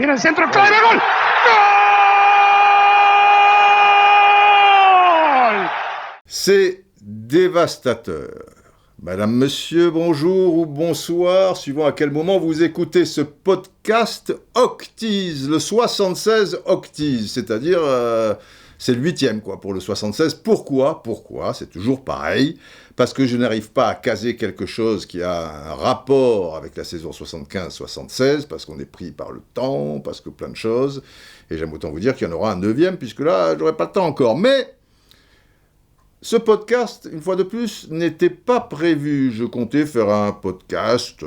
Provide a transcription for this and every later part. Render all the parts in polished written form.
Tira el centro, clave, gol! Gol! C'est dévastateur. Madame, monsieur, bonjour ou bonsoir, suivant à quel moment vous écoutez ce podcast Octise, le 76 Octise, c'est-à-dire c'est le 8e quoi, pour le 76. Pourquoi ? C'est toujours pareil, parce que je n'arrive pas à caser quelque chose qui a un rapport avec la saison 75-76, parce qu'on est pris par le temps, parce que plein de choses, et j'aime autant vous dire qu'il y en aura un 9e, puisque là, j'aurai pas le temps encore, mais... Ce podcast, une fois de plus, n'était pas prévu. Je comptais faire un podcast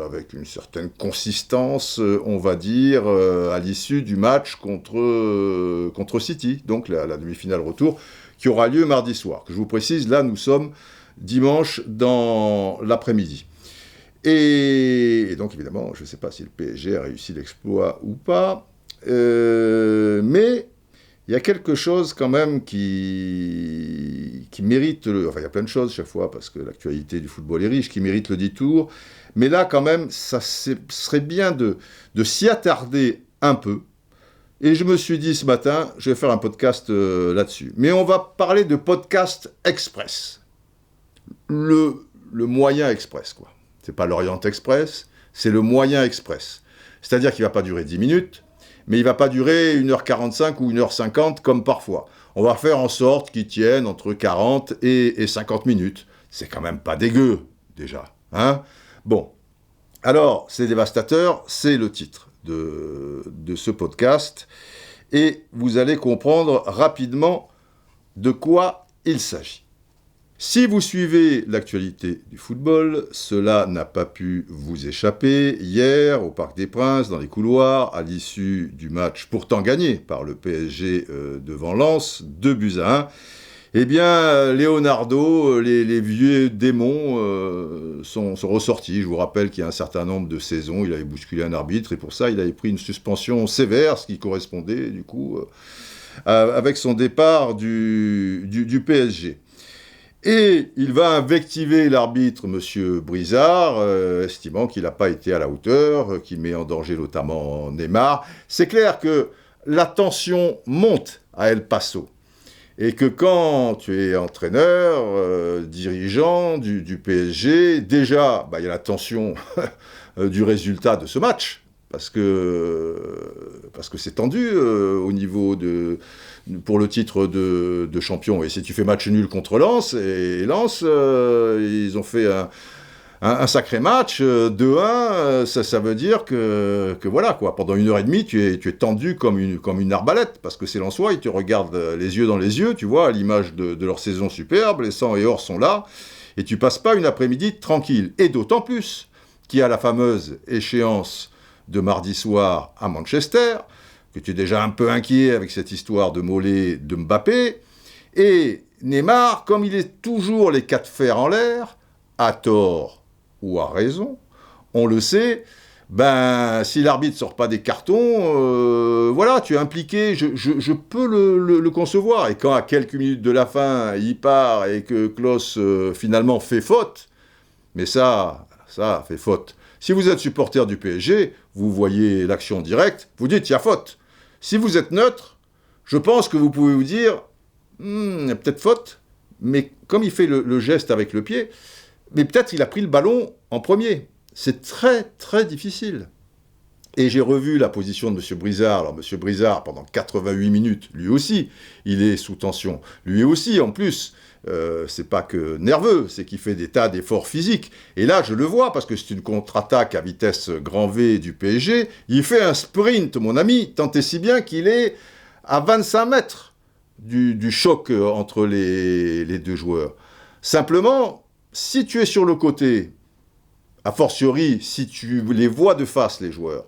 avec une certaine consistance, on va dire, à l'issue du match contre City, donc la demi-finale retour, qui aura lieu mardi soir. Que je vous précise, là, nous sommes dimanche dans l'après-midi. Et donc, évidemment, je ne sais pas si le PSG a réussi l'exploit ou pas, mais... Il y a quelque chose quand même qui mérite... Enfin, il y a plein de choses chaque fois, parce que l'actualité du football est riche, qui mérite le détour. Mais là, quand même, ça serait bien de s'y attarder un peu. Et je me suis dit ce matin, je vais faire un podcast là-dessus. Mais on va parler de podcast express. Le moyen express, quoi. C'est pas l'Orient Express, c'est le moyen express. C'est-à-dire qu'il ne va pas durer 10 minutes, mais il ne va pas durer 1h45 ou 1h50 comme parfois. On va faire en sorte qu'il tienne entre 40 et 50 minutes. C'est quand même pas dégueu, déjà. Hein ? Bon. Alors, c'est dévastateur, c'est le titre de ce podcast. Et vous allez comprendre rapidement de quoi il s'agit. Si vous suivez l'actualité du football, cela n'a pas pu vous échapper. Hier, au Parc des Princes, dans les couloirs, à l'issue du match pourtant gagné par le PSG devant Lens, 2-1, eh bien, Leonardo, les vieux démons sont ressortis. Je vous rappelle qu'il y a un certain nombre de saisons, il avait bousculé un arbitre, et pour ça, il avait pris une suspension sévère, ce qui correspondait, du coup, avec son départ du PSG. Et il va invectiver l'arbitre, M. Brizard, estimant qu'il n'a pas été à la hauteur, qu'il met en danger notamment Neymar. C'est clair que la tension monte à El Paso. Et que quand tu es entraîneur, dirigeant du PSG, déjà, il y a la tension du résultat de ce match. Parce que c'est tendu au niveau pour le titre de champion. Et si tu fais match nul contre Lens, et Lens, ils ont fait un sacré match, 2-1, ça veut dire que voilà, quoi, pendant 1h30, tu es tendu comme une arbalète, parce que ces Lensois, ils te regardent les yeux dans les yeux, tu vois, à l'image de leur saison superbe, les sang et or sont là, et tu passes pas une après-midi tranquille. Et d'autant plus qu'il y a la fameuse échéance de mardi soir à Manchester, que tu es déjà un peu inquiet avec cette histoire de Mollet, de Mbappé, et Neymar, comme il est toujours les quatre fers en l'air, à tort ou à raison, on le sait, si l'arbitre ne sort pas des cartons, voilà, tu es impliqué, je peux le concevoir, et quand à quelques minutes de la fin, il part et que Klose finalement fait faute, mais ça fait faute. Si vous êtes supporter du PSG, vous voyez l'action directe, vous dites il y a faute. Si vous êtes neutre, je pense que vous pouvez vous dire il y a peut-être faute, mais comme il fait le geste avec le pied, mais peut-être il a pris le ballon en premier. C'est très très difficile. Et j'ai revu la position de M. Brizard. Alors M. Brizard, pendant 88 minutes, lui aussi, il est sous tension. Lui aussi, en plus, c'est pas que nerveux, c'est qu'il fait des tas d'efforts physiques. Et là, je le vois, parce que c'est une contre-attaque à vitesse grand V du PSG. Il fait un sprint, mon ami, tant et si bien qu'il est à 25 mètres du choc entre les deux joueurs. Simplement, si tu es sur le côté, a fortiori, si tu les vois de face, les joueurs,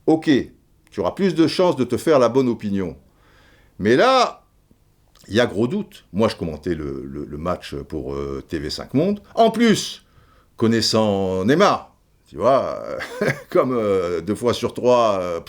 ok, tu auras plus de chances de te faire la bonne opinion. Mais là, il y a gros doute. Moi, je commentais le match pour TV5 Monde. En plus, connaissant Neymar, tu vois, comme 2 fois sur 3,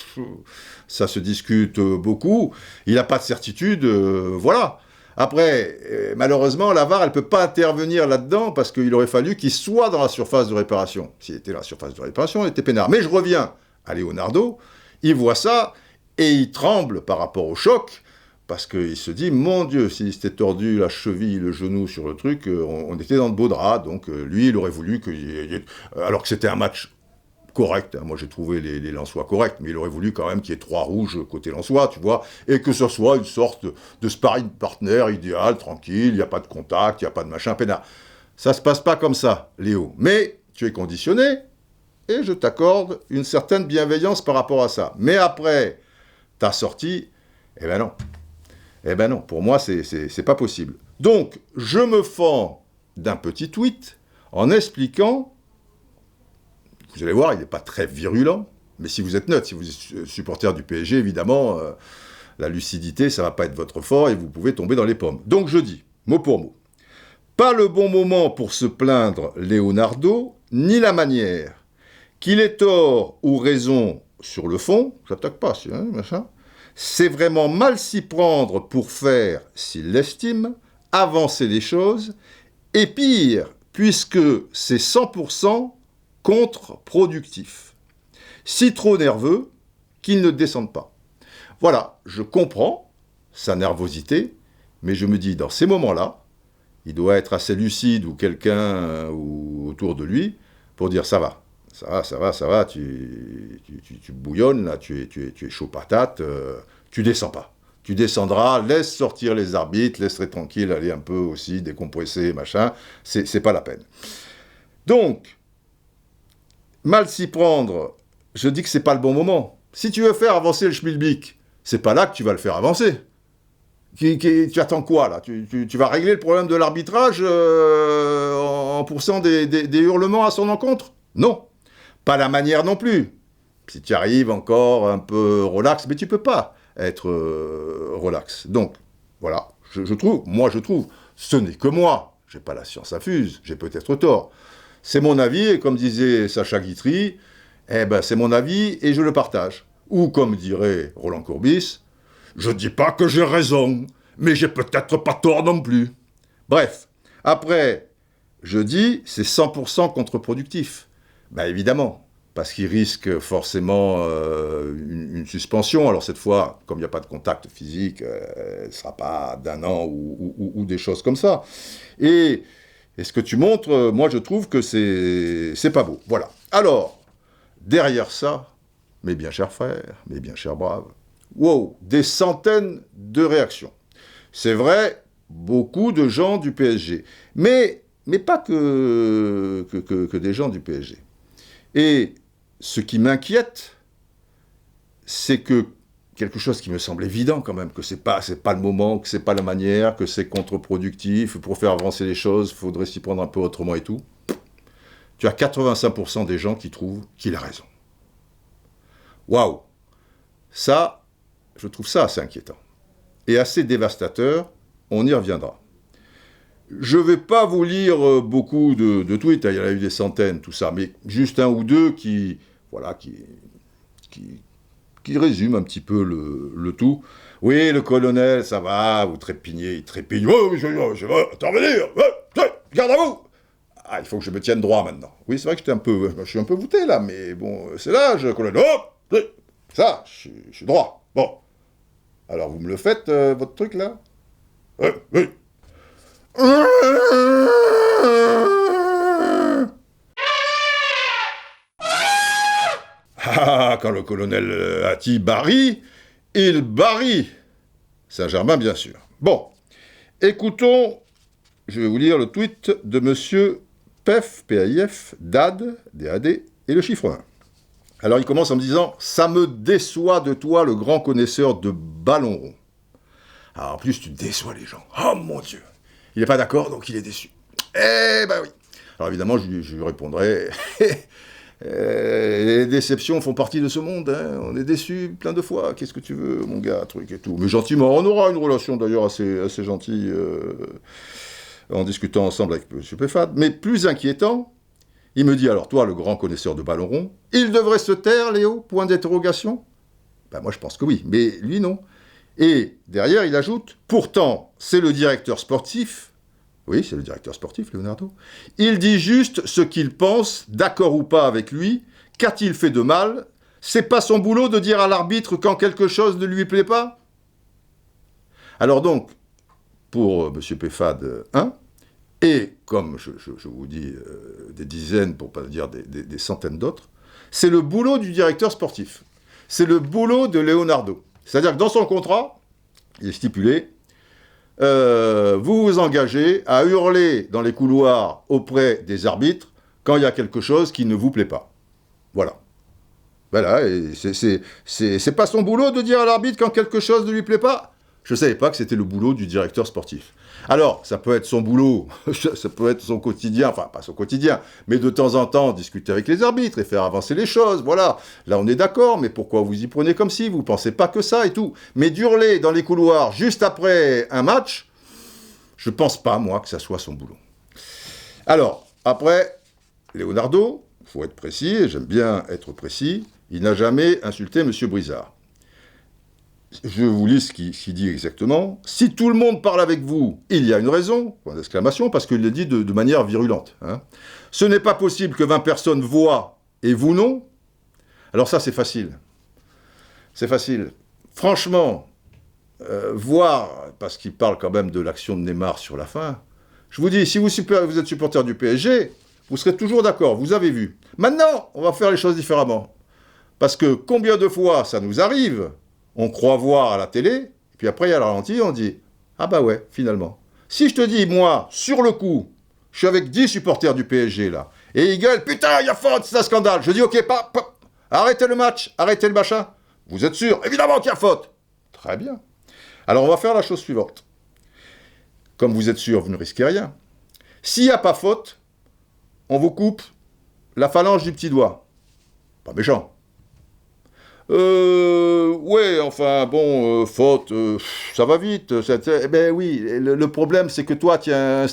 ça se discute beaucoup. Il n'a pas de certitude, voilà. Après, malheureusement, la VAR, elle ne peut pas intervenir là-dedans parce qu'il aurait fallu qu'il soit dans la surface de réparation. S'il était dans la surface de réparation, il était peinard. Mais je reviens à Leonardo. il voit ça et il tremble par rapport au choc, parce qu'il se dit, mon Dieu, s'il s'était tordu la cheville, le genou sur le truc, on était dans de beaux draps, donc lui, il aurait voulu alors que c'était un match correct, hein. Moi j'ai trouvé les Lensois corrects, mais il aurait voulu quand même qu'il y ait 3 rouges côté Lensois, tu vois, et que ce soit une sorte de sparring partner idéal, tranquille, il n'y a pas de contact, il n'y a pas de machin, peinard. Ça se passe pas comme ça, Léo, mais tu es conditionné, et je t'accorde une certaine bienveillance par rapport à ça. Mais après ta sortie, eh ben non. Eh ben non, pour moi, c'est pas possible. Donc, je me fends d'un petit tweet en expliquant, vous allez voir, il n'est pas très virulent, mais si vous êtes neutre, si vous êtes supporter du PSG, évidemment, la lucidité, ça va pas être votre fort et vous pouvez tomber dans les pommes. Donc je dis, mot pour mot, pas le bon moment pour se plaindre Leonardo, ni la manière. Qu'il ait tort ou raison sur le fond, j'attaque pas, machin, c'est vraiment mal s'y prendre pour faire, s'il l'estime, avancer les choses, et pire, puisque c'est 100% contre-productif. Si trop nerveux, qu'il ne descende pas. Voilà, je comprends sa nervosité, mais je me dis, dans ces moments-là, il doit être assez lucide ou quelqu'un ou autour de lui pour dire, ça va, tu bouillonnes, là, tu es chaud patate, tu descends pas. Tu descendras, laisse sortir les arbitres, laisse-les tranquilles, aller un peu aussi décompresser, machin, c'est pas la peine. Donc, mal s'y prendre, je dis que c'est pas le bon moment. Si tu veux faire avancer le schmilblick, c'est pas là que tu vas le faire avancer. Tu attends quoi, là ? Tu vas régler le problème de l'arbitrage en poussant des hurlements à son encontre ? Non. Pas la manière non plus. Si tu arrives encore un peu relax, mais tu peux pas être relax. Donc, voilà, je trouve, ce n'est que moi. J'ai pas la science infuse, j'ai peut-être tort. C'est mon avis, et comme disait Sacha Guitry, c'est mon avis et je le partage. Ou comme dirait Roland Courbis, je dis pas que j'ai raison, mais j'ai peut-être pas tort non plus. Bref, après, je dis, c'est 100% contre-productif. Évidemment, parce qu'il risque forcément une suspension. Alors cette fois, comme il n'y a pas de contact physique, elle ne sera pas d'1 an ou des choses comme ça. Et ce que tu montres, moi je trouve que c'est pas beau. Voilà. Alors, derrière ça, mes bien chers frères, mes bien chers braves, wow, des centaines de réactions. C'est vrai, beaucoup de gens du PSG. Mais pas que des gens du PSG. Et ce qui m'inquiète, c'est que quelque chose qui me semble évident quand même, que c'est pas le moment, que c'est pas la manière, que c'est contre-productif, pour faire avancer les choses, il faudrait s'y prendre un peu autrement et tout. Tu as 85% des gens qui trouvent qu'il a raison. Waouh! Ça, je trouve ça assez inquiétant. Et assez dévastateur, on y reviendra. Je ne vais pas vous lire beaucoup de tweets, il y en a eu des centaines, tout ça, mais juste un ou deux qui résument un petit peu le tout. Oui, le colonel, ça va, vous trépignez, il trépigne. Oh, je vais intervenir, garde à vous. Ah, il faut que je me tienne droit maintenant. Oui, c'est vrai que je suis un peu voûté là, mais bon, c'est l'âge, colonel. Oh, ça, je suis droit. Bon. Alors, vous me le faites, votre truc là ? Oui. Ah, quand le colonel Hattie barille, il barille. Saint-Germain, bien sûr. Bon, écoutons, je vais vous lire le tweet de monsieur PEF, PAIF, DAD, DAD, et le chiffre 1. Alors, il commence en me disant « Ça me déçoit de toi, le grand connaisseur de ballon rond. » Alors, en plus, tu déçois les gens. Oh, mon Dieu. Il n'est pas d'accord, donc il est déçu. Eh ben oui. Alors, évidemment, je lui répondrai « Les déceptions font partie de ce monde. Hein. On est déçus plein de fois. Qu'est-ce que tu veux, mon gars, truc et tout. » Mais gentiment, on aura une relation d'ailleurs assez gentille en discutant ensemble avec M. Peffad. Mais plus inquiétant, il me dit, alors toi, le grand connaisseur de ballon rond, il devrait se taire, Léo ? Point d'interrogation. Moi, je pense que oui, mais lui, non. Et derrière, il ajoute, pourtant, c'est le directeur sportif. Oui, c'est le directeur sportif, Leonardo. Il dit juste ce qu'il pense, d'accord ou pas avec lui. Qu'a-t-il fait de mal ? C'est pas son boulot de dire à l'arbitre quand quelque chose ne lui plaît pas? Alors donc, pour M. Peffad 1, et comme je vous dis des dizaines, pour pas dire des centaines d'autres, c'est le boulot du directeur sportif. C'est le boulot de Leonardo. C'est-à-dire que dans son contrat, il est stipulé, vous vous engagez à hurler dans les couloirs auprès des arbitres quand il y a quelque chose qui ne vous plaît pas. Voilà. Voilà, et c'est pas son boulot de dire à l'arbitre quand quelque chose ne lui plaît pas. Je ne savais pas que c'était le boulot du directeur sportif. Alors, ça peut être son boulot, ça peut être son quotidien, enfin pas son quotidien, mais de temps en temps discuter avec les arbitres et faire avancer les choses, voilà. Là on est d'accord, mais pourquoi vous y prenez comme si, vous pensez pas que ça et tout. Mais d'hurler dans les couloirs juste après un match, je pense pas, moi, que ça soit son boulot. Alors, après, Leonardo, il faut être précis, et j'aime bien être précis, il n'a jamais insulté M. Brizard. Je vous lis ce qu'il dit exactement. Si tout le monde parle avec vous, il y a une raison, point d'exclamation, parce qu'il le dit de manière virulente. Hein. Ce n'est pas possible que 20 personnes voient et vous non. Alors ça, c'est facile. C'est facile. Franchement, voir, parce qu'il parle quand même de l'action de Neymar sur la fin, je vous dis, si vous êtes supporter du PSG, vous serez toujours d'accord, vous avez vu. Maintenant, on va faire les choses différemment. Parce que combien de fois ça nous arrive, on croit voir à la télé, et puis après, il y a le ralenti, on dit « Ah bah ouais, finalement. » Si je te dis, moi, sur le coup, je suis avec 10 supporters du PSG, là, et ils gueulent « Putain, il y a faute, c'est un scandale !» Je dis « Ok, arrêtez le match, arrêtez le machin. » Vous êtes sûr? Évidemment qu'il y a faute. Très bien. Alors, on va faire la chose suivante. Comme vous êtes sûr, vous ne risquez rien. S'il n'y a pas faute, on vous coupe la phalange du petit doigt. Pas méchant. Ouais, enfin, bon, faute, ça va vite. Eh ben oui, le problème, c'est que toi, tu es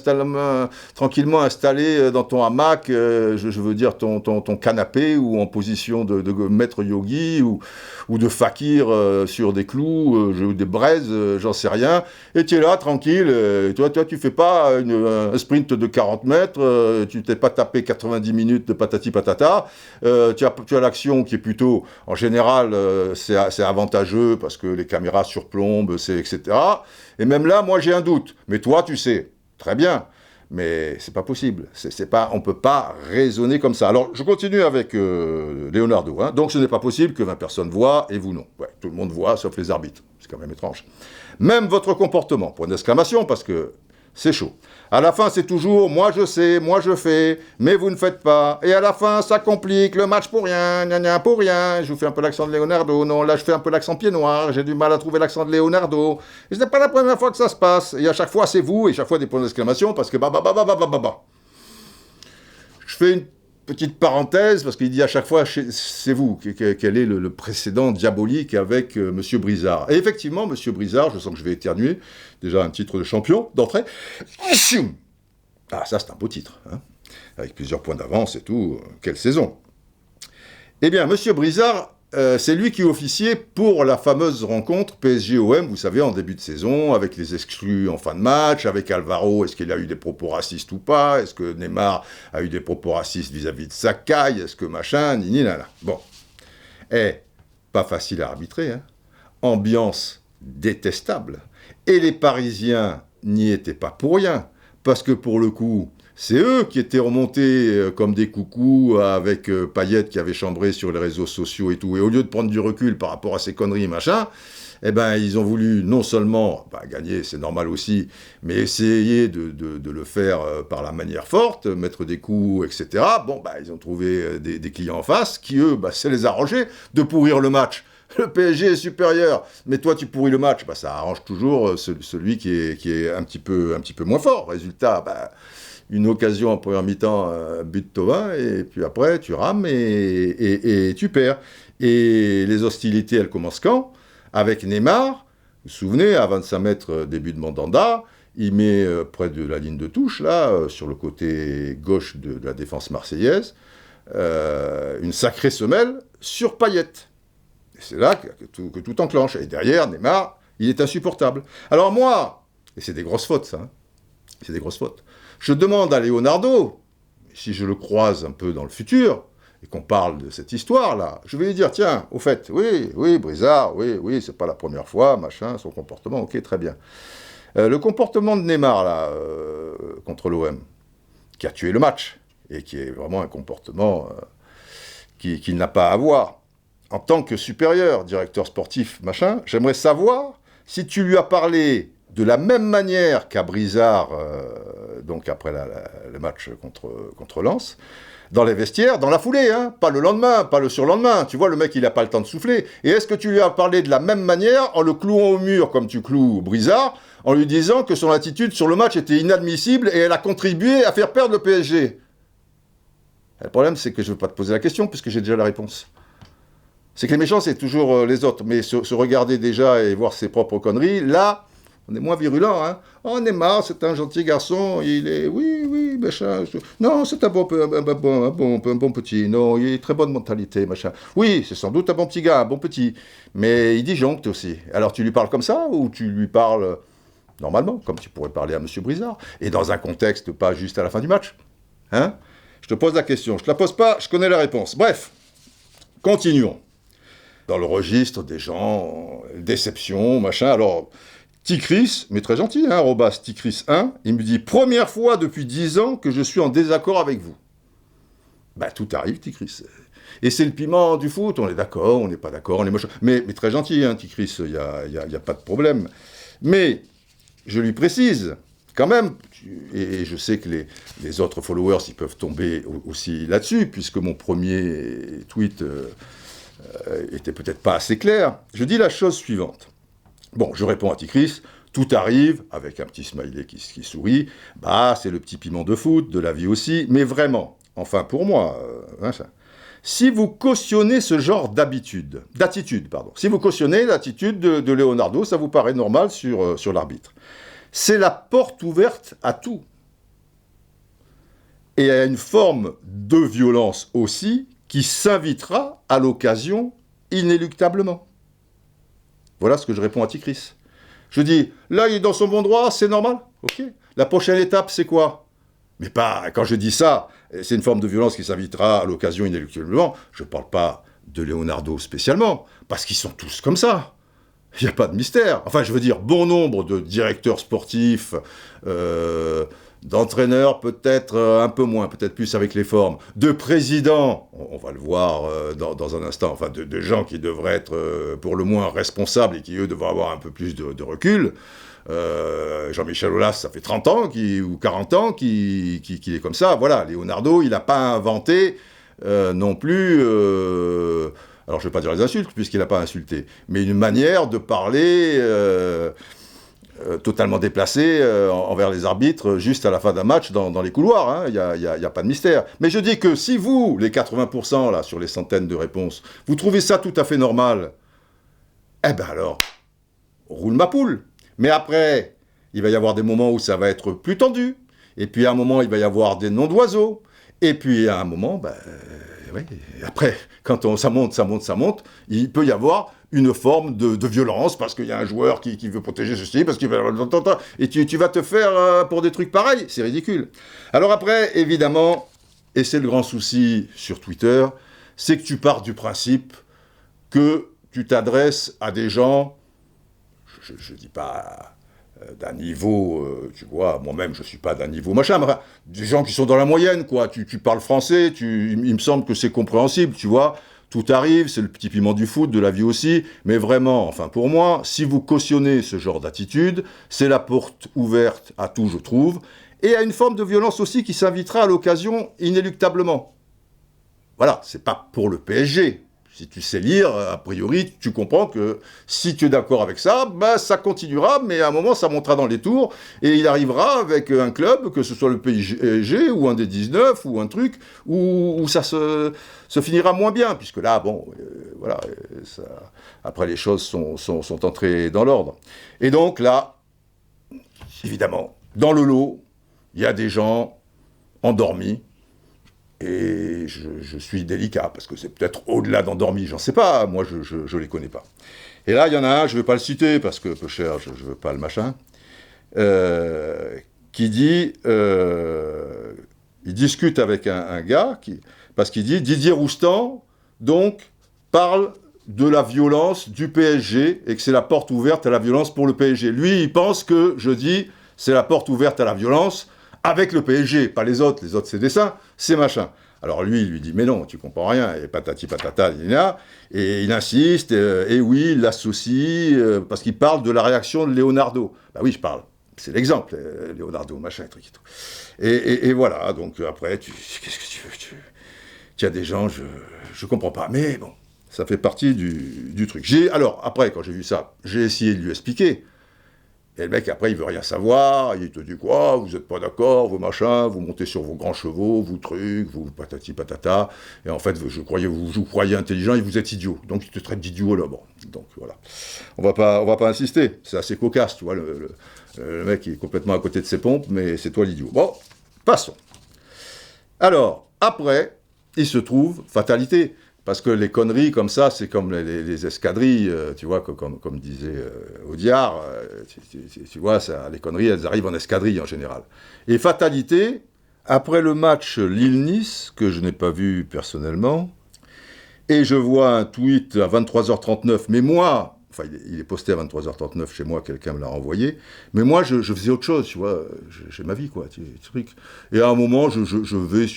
tranquillement installé dans ton hamac, je veux dire ton canapé, ou en position de maître yogi, ou de fakir sur des clous, des braises, j'en sais rien. Et tu es là, tranquille, toi, tu fais pas un sprint de 40 mètres, tu t'es pas tapé 90 minutes de patati patata, tu as l'action qui est plutôt, en général, c'est avantageux parce que les caméras surplombent, etc. Et même là, moi, j'ai un doute. Mais toi, tu sais. Très bien. Mais c'est pas possible. On peut pas raisonner comme ça. Alors, je continue avec Leonardo. Hein. Donc, ce n'est pas possible que 20 personnes voient et vous non. Ouais, tout le monde voit, sauf les arbitres. C'est quand même étrange. Même votre comportement, point d'exclamation, parce que c'est chaud. À la fin, c'est toujours « moi je sais, moi je fais, mais vous ne faites pas ». Et à la fin, ça complique, le match pour rien, gna gna pour rien. Je vous fais un peu l'accent de Leonardo. Non, là, je fais un peu l'accent pied noir. J'ai du mal à trouver l'accent de Leonardo. Et ce n'est pas la première fois que ça se passe. Et à chaque fois, c'est vous, et chaque fois des points d'exclamation, parce que Je fais une petite parenthèse, parce qu'il dit à chaque fois, c'est vous, quel est le précédent diabolique avec M. Brizard. Et effectivement, M. Brizard, je sens que je vais éternuer, déjà un titre de champion d'entrée. Ah, ça c'est un beau titre, hein, avec plusieurs points d'avance et tout, quelle saison. Eh bien, M. Brizard, c'est lui qui officiait pour la fameuse rencontre PSG-OM, vous savez, en début de saison, avec les exclus en fin de match, avec Alvaro, est-ce qu'il a eu des propos racistes ou pas, est-ce que Neymar a eu des propos racistes vis-à-vis de Sakai, est-ce que machin, nini, nana. Bon. Pas facile à arbitrer, hein. Ambiance détestable. Et les Parisiens n'y étaient pas pour rien, parce que pour le coup, c'est eux qui étaient remontés comme des coucous avec Payet qui avait chambré sur les réseaux sociaux et tout. Et au lieu de prendre du recul par rapport à ces conneries, machin, eh ben, ils ont voulu non seulement gagner, c'est normal aussi, mais essayer de le faire par la manière forte, mettre des coups, etc. Bon, ils ont trouvé des clients en face qui, eux, ça les arrangeait de pourrir le match. Le PSG est supérieur, mais toi tu pourris le match, ça arrange toujours celui qui est un petit peu moins fort. Résultat, une occasion en première mi-temps, but de Thauvin, et puis après tu rames et tu perds. Et les hostilités, elles commencent quand? Avec Neymar, vous vous souvenez, à 25 mètres début de Mandanda, il met près de la ligne de touche, là, sur le côté gauche de la défense marseillaise, une sacrée semelle sur Payet. Et c'est là que tout enclenche. Et derrière, Neymar, il est insupportable. Alors moi, et c'est des grosses fautes, ça, hein, c'est des grosses fautes, je demande à Leonardo, si je le croise un peu dans le futur, et qu'on parle de cette histoire-là, je vais lui dire, tiens, au fait, oui, Brizard, oui, c'est pas la première fois, machin, son comportement, ok, très bien. Le comportement de Neymar, là, contre l'OM, qui a tué le match, et qui est vraiment un comportement qu'il n'a pas à avoir, en tant que supérieur, directeur sportif, machin, j'aimerais savoir si tu lui as parlé de la même manière qu'à Brizard, donc après le match contre Lens, dans les vestiaires, dans la foulée, hein, pas le lendemain, pas le surlendemain. Tu vois, le mec, il n'a pas le temps de souffler. Et est-ce que tu lui as parlé de la même manière en le clouant au mur, comme tu cloues Brizard, en lui disant que son attitude sur le match était inadmissible et elle a contribué à faire perdre le PSG? Le problème, c'est que je ne veux pas te poser la question, puisque j'ai déjà la réponse. C'est que les méchants, c'est toujours les autres. Mais se regarder déjà et voir ses propres conneries, là, on est moins virulent, hein. Oh, Neymar, c'est un gentil garçon, il est... Oui, machin... Non, c'est un bon petit... Non, il a une très bonne mentalité, machin. Oui, c'est sans doute un bon petit gars, un bon petit. Mais il disjoncte aussi. Alors, tu lui parles comme ça, ou tu lui parles normalement, comme tu pourrais parler à M. Brizard, et dans un contexte pas juste à la fin du match, hein? Je te pose la question, je te la pose pas, je connais la réponse. Bref, continuons. Dans le registre des gens, déception, machin, alors... Ticris, mais très gentil, hein, @Ticris1, il me dit « Première fois depuis 10 ans que je suis en désaccord avec vous. » Ben, tout arrive, Ticris. Et c'est le piment du foot, on est d'accord, on n'est pas d'accord, on est moche. Mais très gentil, hein, Ticris, il n'y a pas de problème. Mais, je lui précise, quand même, et je sais que les autres followers, ils peuvent tomber aussi là-dessus, puisque mon premier tweet était peut-être pas assez clair, je dis la chose suivante. Bon, je réponds à Ticris, tout arrive, avec un petit smiley qui sourit, bah, c'est le petit piment de foot, de la vie aussi, mais vraiment, enfin pour moi, si vous cautionnez ce genre d'attitude, si vous cautionnez l'attitude de Leonardo, ça vous paraît normal sur l'arbitre. C'est la porte ouverte à tout. Et à une forme de violence aussi, qui s'invitera à l'occasion inéluctablement. Voilà ce que je réponds à Ticris. Je dis, là, il est dans son bon droit, c'est normal. Ok. La prochaine étape, c'est quoi? Mais pas, quand je dis ça, c'est une forme de violence qui s'invitera à l'occasion inéluctablement. Je ne parle pas de Leonardo spécialement, parce qu'ils sont tous comme ça. Il n'y a pas de mystère. Enfin, je veux dire, bon nombre de directeurs sportifs, d'entraîneurs peut-être un peu moins, peut-être plus avec les formes, de présidents, on va le voir dans un instant, enfin de gens qui devraient être pour le moins responsables et qui eux devraient avoir un peu plus de recul. Jean-Michel Aulas, ça fait 30 ans ou 40 ans qu'il est comme ça. Voilà, Leonardo, il n'a pas inventé non plus... alors je ne vais pas dire les insultes, puisqu'il n'a pas insulté, mais une manière de parler totalement déplacée envers les arbitres, juste à la fin d'un match dans les couloirs, hein. Il n'y a pas de mystère. Mais je dis que si vous, les 80% là, sur les centaines de réponses, vous trouvez ça tout à fait normal, eh ben alors, roule ma poule. Mais après, il va y avoir des moments où ça va être plus tendu, et puis à un moment, il va y avoir des noms d'oiseaux, et puis à un moment, oui, après, quand ça monte, il peut y avoir une forme de violence, parce qu'il y a un joueur qui veut protéger ceci, parce qu'il va... Et tu vas te faire pour des trucs pareils, c'est ridicule. Alors après, évidemment, et c'est le grand souci sur Twitter, c'est que tu pars du principe que tu t'adresses à des gens, je dis pas d'un niveau, tu vois, moi-même je suis pas d'un niveau machin, mais des gens qui sont dans la moyenne, quoi. Tu parles français, il me semble que c'est compréhensible, tu vois. Tout arrive, c'est le petit piment du foot, de la vie aussi, mais vraiment, enfin pour moi, si vous cautionnez ce genre d'attitude, c'est la porte ouverte à tout, je trouve, et à une forme de violence aussi qui s'invitera à l'occasion inéluctablement. Voilà, c'est pas pour le PSG. Si tu sais lire, a priori, tu comprends que si tu es d'accord avec ça, ça continuera, mais à un moment, ça montera dans les tours, et il arrivera avec un club, que ce soit le PSG, ou un des 19, ou un truc, où ça se finira moins bien, puisque là, bon, voilà, après les choses sont entrées dans l'ordre. Et donc là, évidemment, dans le lot, il y a des gens endormis, et je suis délicat, parce que c'est peut-être au-delà d'endormi, j'en sais pas, moi je les connais pas. Et là, il y en a un, je vais pas le citer, parce que peu cher, je veux pas le machin, qui dit il discute avec un gars, parce qu'il dit Didier Roustan, donc, parle de la violence du PSG et que c'est la porte ouverte à la violence pour le PSG. Lui, il pense que je dis c'est la porte ouverte à la violence avec le PSG, pas les autres c'est des saints, c'est machin. Alors lui, il lui dit mais non, tu comprends rien, et patati patata, et il insiste, et oui, il l'associe, parce qu'il parle de la réaction de Leonardo. Bah oui, je parle. C'est l'exemple, Leonardo, machin, truc et tout. Et voilà, donc après, qu'est-ce que tu veux il y a des gens, je comprends pas, mais bon, ça fait partie du truc. Alors, après, quand j'ai vu ça, j'ai essayé de lui expliquer, et le mec, après, il veut rien savoir, il te dit quoi, vous êtes pas d'accord, vous machin, vous montez sur vos grands chevaux, vous trucs, vous patati patata, et en fait, vous croyez intelligent et vous êtes idiot, donc il te traite d'idiot là, bon, donc voilà. On va pas insister, c'est assez cocasse, tu vois, le mec il est complètement à côté de ses pompes, mais c'est toi l'idiot. Bon, passons. Alors, après, il se trouve, fatalité, parce que les conneries comme ça, c'est comme les escadrilles, tu vois, comme disait Audiard, tu vois, ça, les conneries, elles arrivent en escadrille en général. Et fatalité, après le match Lille-Nice, que je n'ai pas vu personnellement, et je vois un tweet à 23h39, mais moi, enfin il est posté à 23h39 chez moi, quelqu'un me l'a renvoyé, mais moi je faisais autre chose, tu vois, j'ai ma vie quoi, truc. Et à un moment je revenais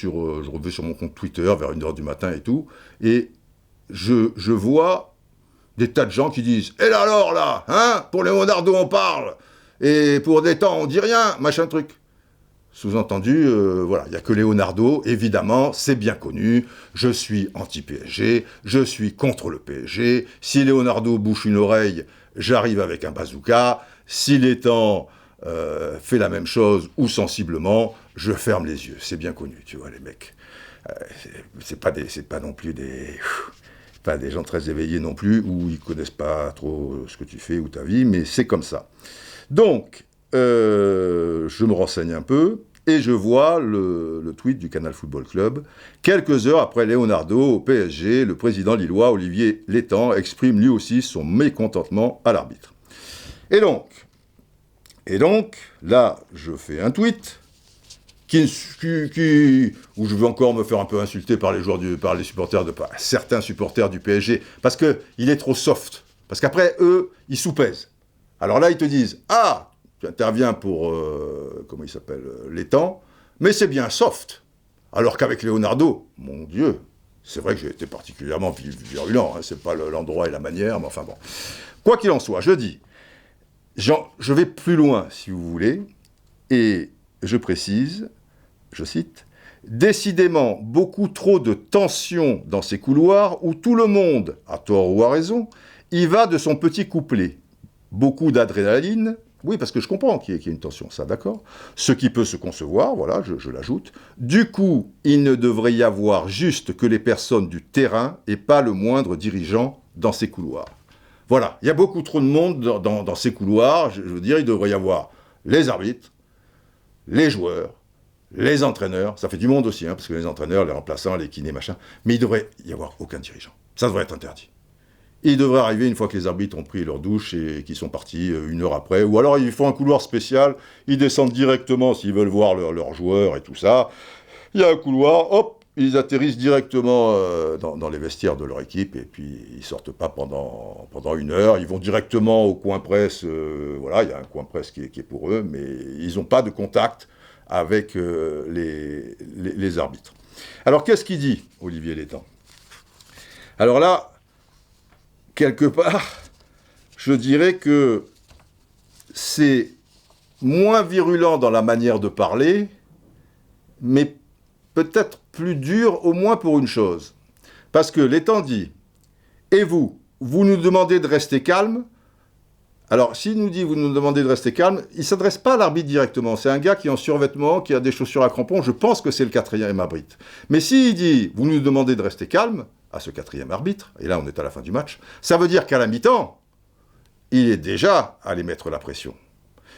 sur mon compte Twitter vers 1h du matin et tout, et je vois des tas de gens qui disent « Et là alors là, hein, pour Leonardo on parle, et pour des temps on dit rien, machin truc ». Sous-entendu, voilà, il n'y a que Leonardo, évidemment, c'est bien connu, je suis anti-PSG, je suis contre le PSG, si Leonardo bouche une oreille, j'arrive avec un bazooka, si l'étang fait la même chose, ou sensiblement, je ferme les yeux, c'est bien connu, tu vois, les mecs. C'est pas non plus pas des gens très éveillés non plus, ou ils connaissent pas trop ce que tu fais ou ta vie, mais c'est comme ça. Donc, je me renseigne un peu et je vois le tweet du Canal Football Club. Quelques heures après Leonardo au PSG, le président lillois Olivier Létang exprime lui aussi son mécontentement à l'arbitre. Et donc, là, je fais un tweet où je vais encore me faire un peu insulter par les supporters par certains supporters du PSG, parce qu'il est trop soft. Parce qu'après, eux, ils soupèsent. Alors là, ils te disent « Ah, tu interviens pour, comment il s'appelle, l'étang, mais c'est bien soft. » Alors qu'avec Leonardo, mon Dieu, c'est vrai que j'ai été particulièrement virulent, hein, c'est pas l'endroit et la manière, mais enfin bon. Quoi qu'il en soit, je dis, je vais plus loin, si vous voulez, et je précise, je cite, « Décidément, beaucoup trop de tension dans ces couloirs où tout le monde, à tort ou à raison, y va de son petit couplet. Beaucoup d'adrénaline, oui, parce que je comprends qu'il y ait une tension, ça, d'accord. Ce qui peut se concevoir, voilà, je l'ajoute. Du coup, il ne devrait y avoir juste que les personnes du terrain et pas le moindre dirigeant dans ces couloirs. » Voilà, il y a beaucoup trop de monde dans ces couloirs, je veux dire, il devrait y avoir les arbitres, les joueurs, les entraîneurs, ça fait du monde aussi, hein, parce que les entraîneurs, les remplaçants, les kinés, machin, mais il ne devrait y avoir aucun dirigeant. Ça devrait être interdit. Il devrait arriver une fois que les arbitres ont pris leur douche et qu'ils sont partis 1 heure après. Ou alors ils font un couloir spécial, ils descendent directement s'ils veulent voir leurs joueurs et tout ça. Il y a un couloir, hop, ils atterrissent directement dans les vestiaires de leur équipe et puis ils sortent pas pendant 1 heure. Ils vont directement au coin presse, voilà, il y a un coin presse qui est pour eux, mais ils n'ont pas de contact avec les arbitres. Alors qu'est-ce qu'il dit, Olivier Létang ? Alors là, quelque part, je dirais que c'est moins virulent dans la manière de parler, mais peut-être plus dur, au moins pour une chose. Parce que Létang dit « Et vous nous demandez de rester calme ?» Alors, s'il nous dit « vous nous demandez de rester calme », il ne s'adresse pas à l'arbitre directement. C'est un gars qui est en survêtement, qui a des chaussures à crampons. Je pense que c'est le 4e arbitre. Mais s'il dit « vous nous demandez de rester calme », à ce 4e arbitre, et là on est à la fin du match, ça veut dire qu'à la mi-temps, il est déjà allé mettre la pression.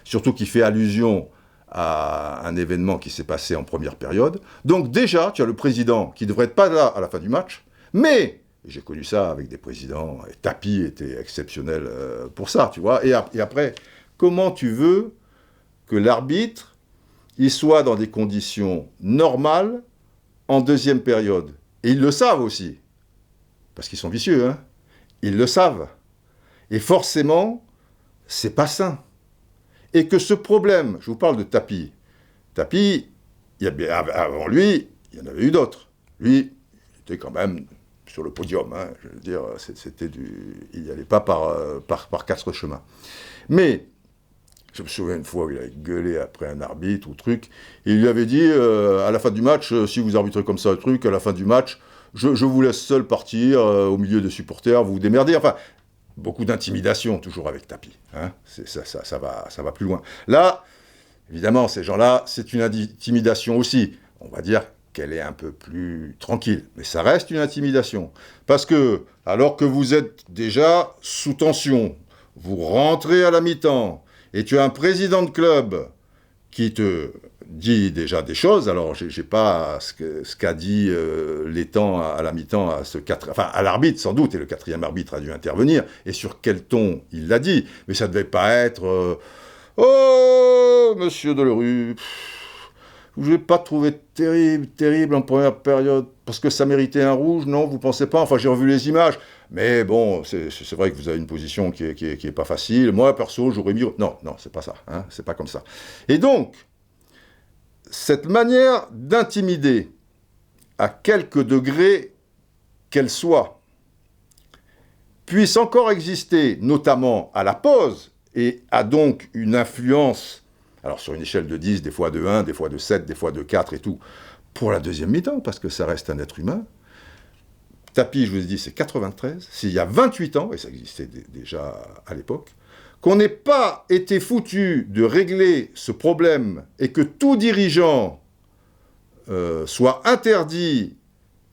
Surtout qu'il fait allusion à un événement qui s'est passé en première période. Donc déjà, tu as le président qui ne devrait être pas là à la fin du match, mais, j'ai connu ça avec des présidents, et Tapi était exceptionnel pour ça, tu vois, et après, comment tu veux que l'arbitre, ils soient dans des conditions normales en deuxième période. Et ils le savent aussi. Parce qu'ils sont vicieux, hein. Ils le savent. Et forcément, c'est pas sain. Et que ce problème, je vous parle de Tapi. Tapi, avant lui, il y en avait eu d'autres. Lui, il était quand même sur le podium, hein. Je veux dire, il n'y allait pas par quatre chemins. Mais, je me souviens une fois où il avait gueulé après un arbitre ou truc, et il lui avait dit, à la fin du match, si vous arbitrez comme ça le truc, à la fin du match, je vous laisse seul partir, au milieu des supporters, vous vous démerdez. Enfin, beaucoup d'intimidation, toujours avec Tapi. Hein. Ça va plus loin. Là, évidemment, ces gens-là, c'est une intimidation aussi. On va dire qu'elle est un peu plus tranquille. Mais ça reste une intimidation. Parce que, alors que vous êtes déjà sous tension, vous rentrez à la mi-temps, et tu as un président de club qui te dit déjà des choses. Alors, j'ai pas ce qu'a dit Létang à la mi-temps, à l'arbitre sans doute, et le quatrième arbitre a dû intervenir. Et sur quel ton il l'a dit. Mais ça devait pas être oh, monsieur Delerue, je l'ai pas trouvé terrible en première période, parce que ça méritait un rouge, non, vous pensez pas? Enfin, j'ai revu les images. Mais bon, c'est vrai que vous avez une position qui est pas facile. Moi, perso, j'aurais mis... Non, c'est pas ça. Hein, c'est pas comme ça. Et donc, cette manière d'intimider, à quelque degré qu'elle soit, puisse encore exister, notamment à la pause, et a donc une influence, alors sur une échelle de 10, des fois de 1, des fois de 7, des fois de 4 et tout, pour la deuxième mi-temps, parce que ça reste un être humain. Tapi, je vous ai dit, c'est 93. S'il y a 28 ans, et ça existait déjà à l'époque, qu'on n'ait pas été foutu de régler ce problème et que tout dirigeant soit interdit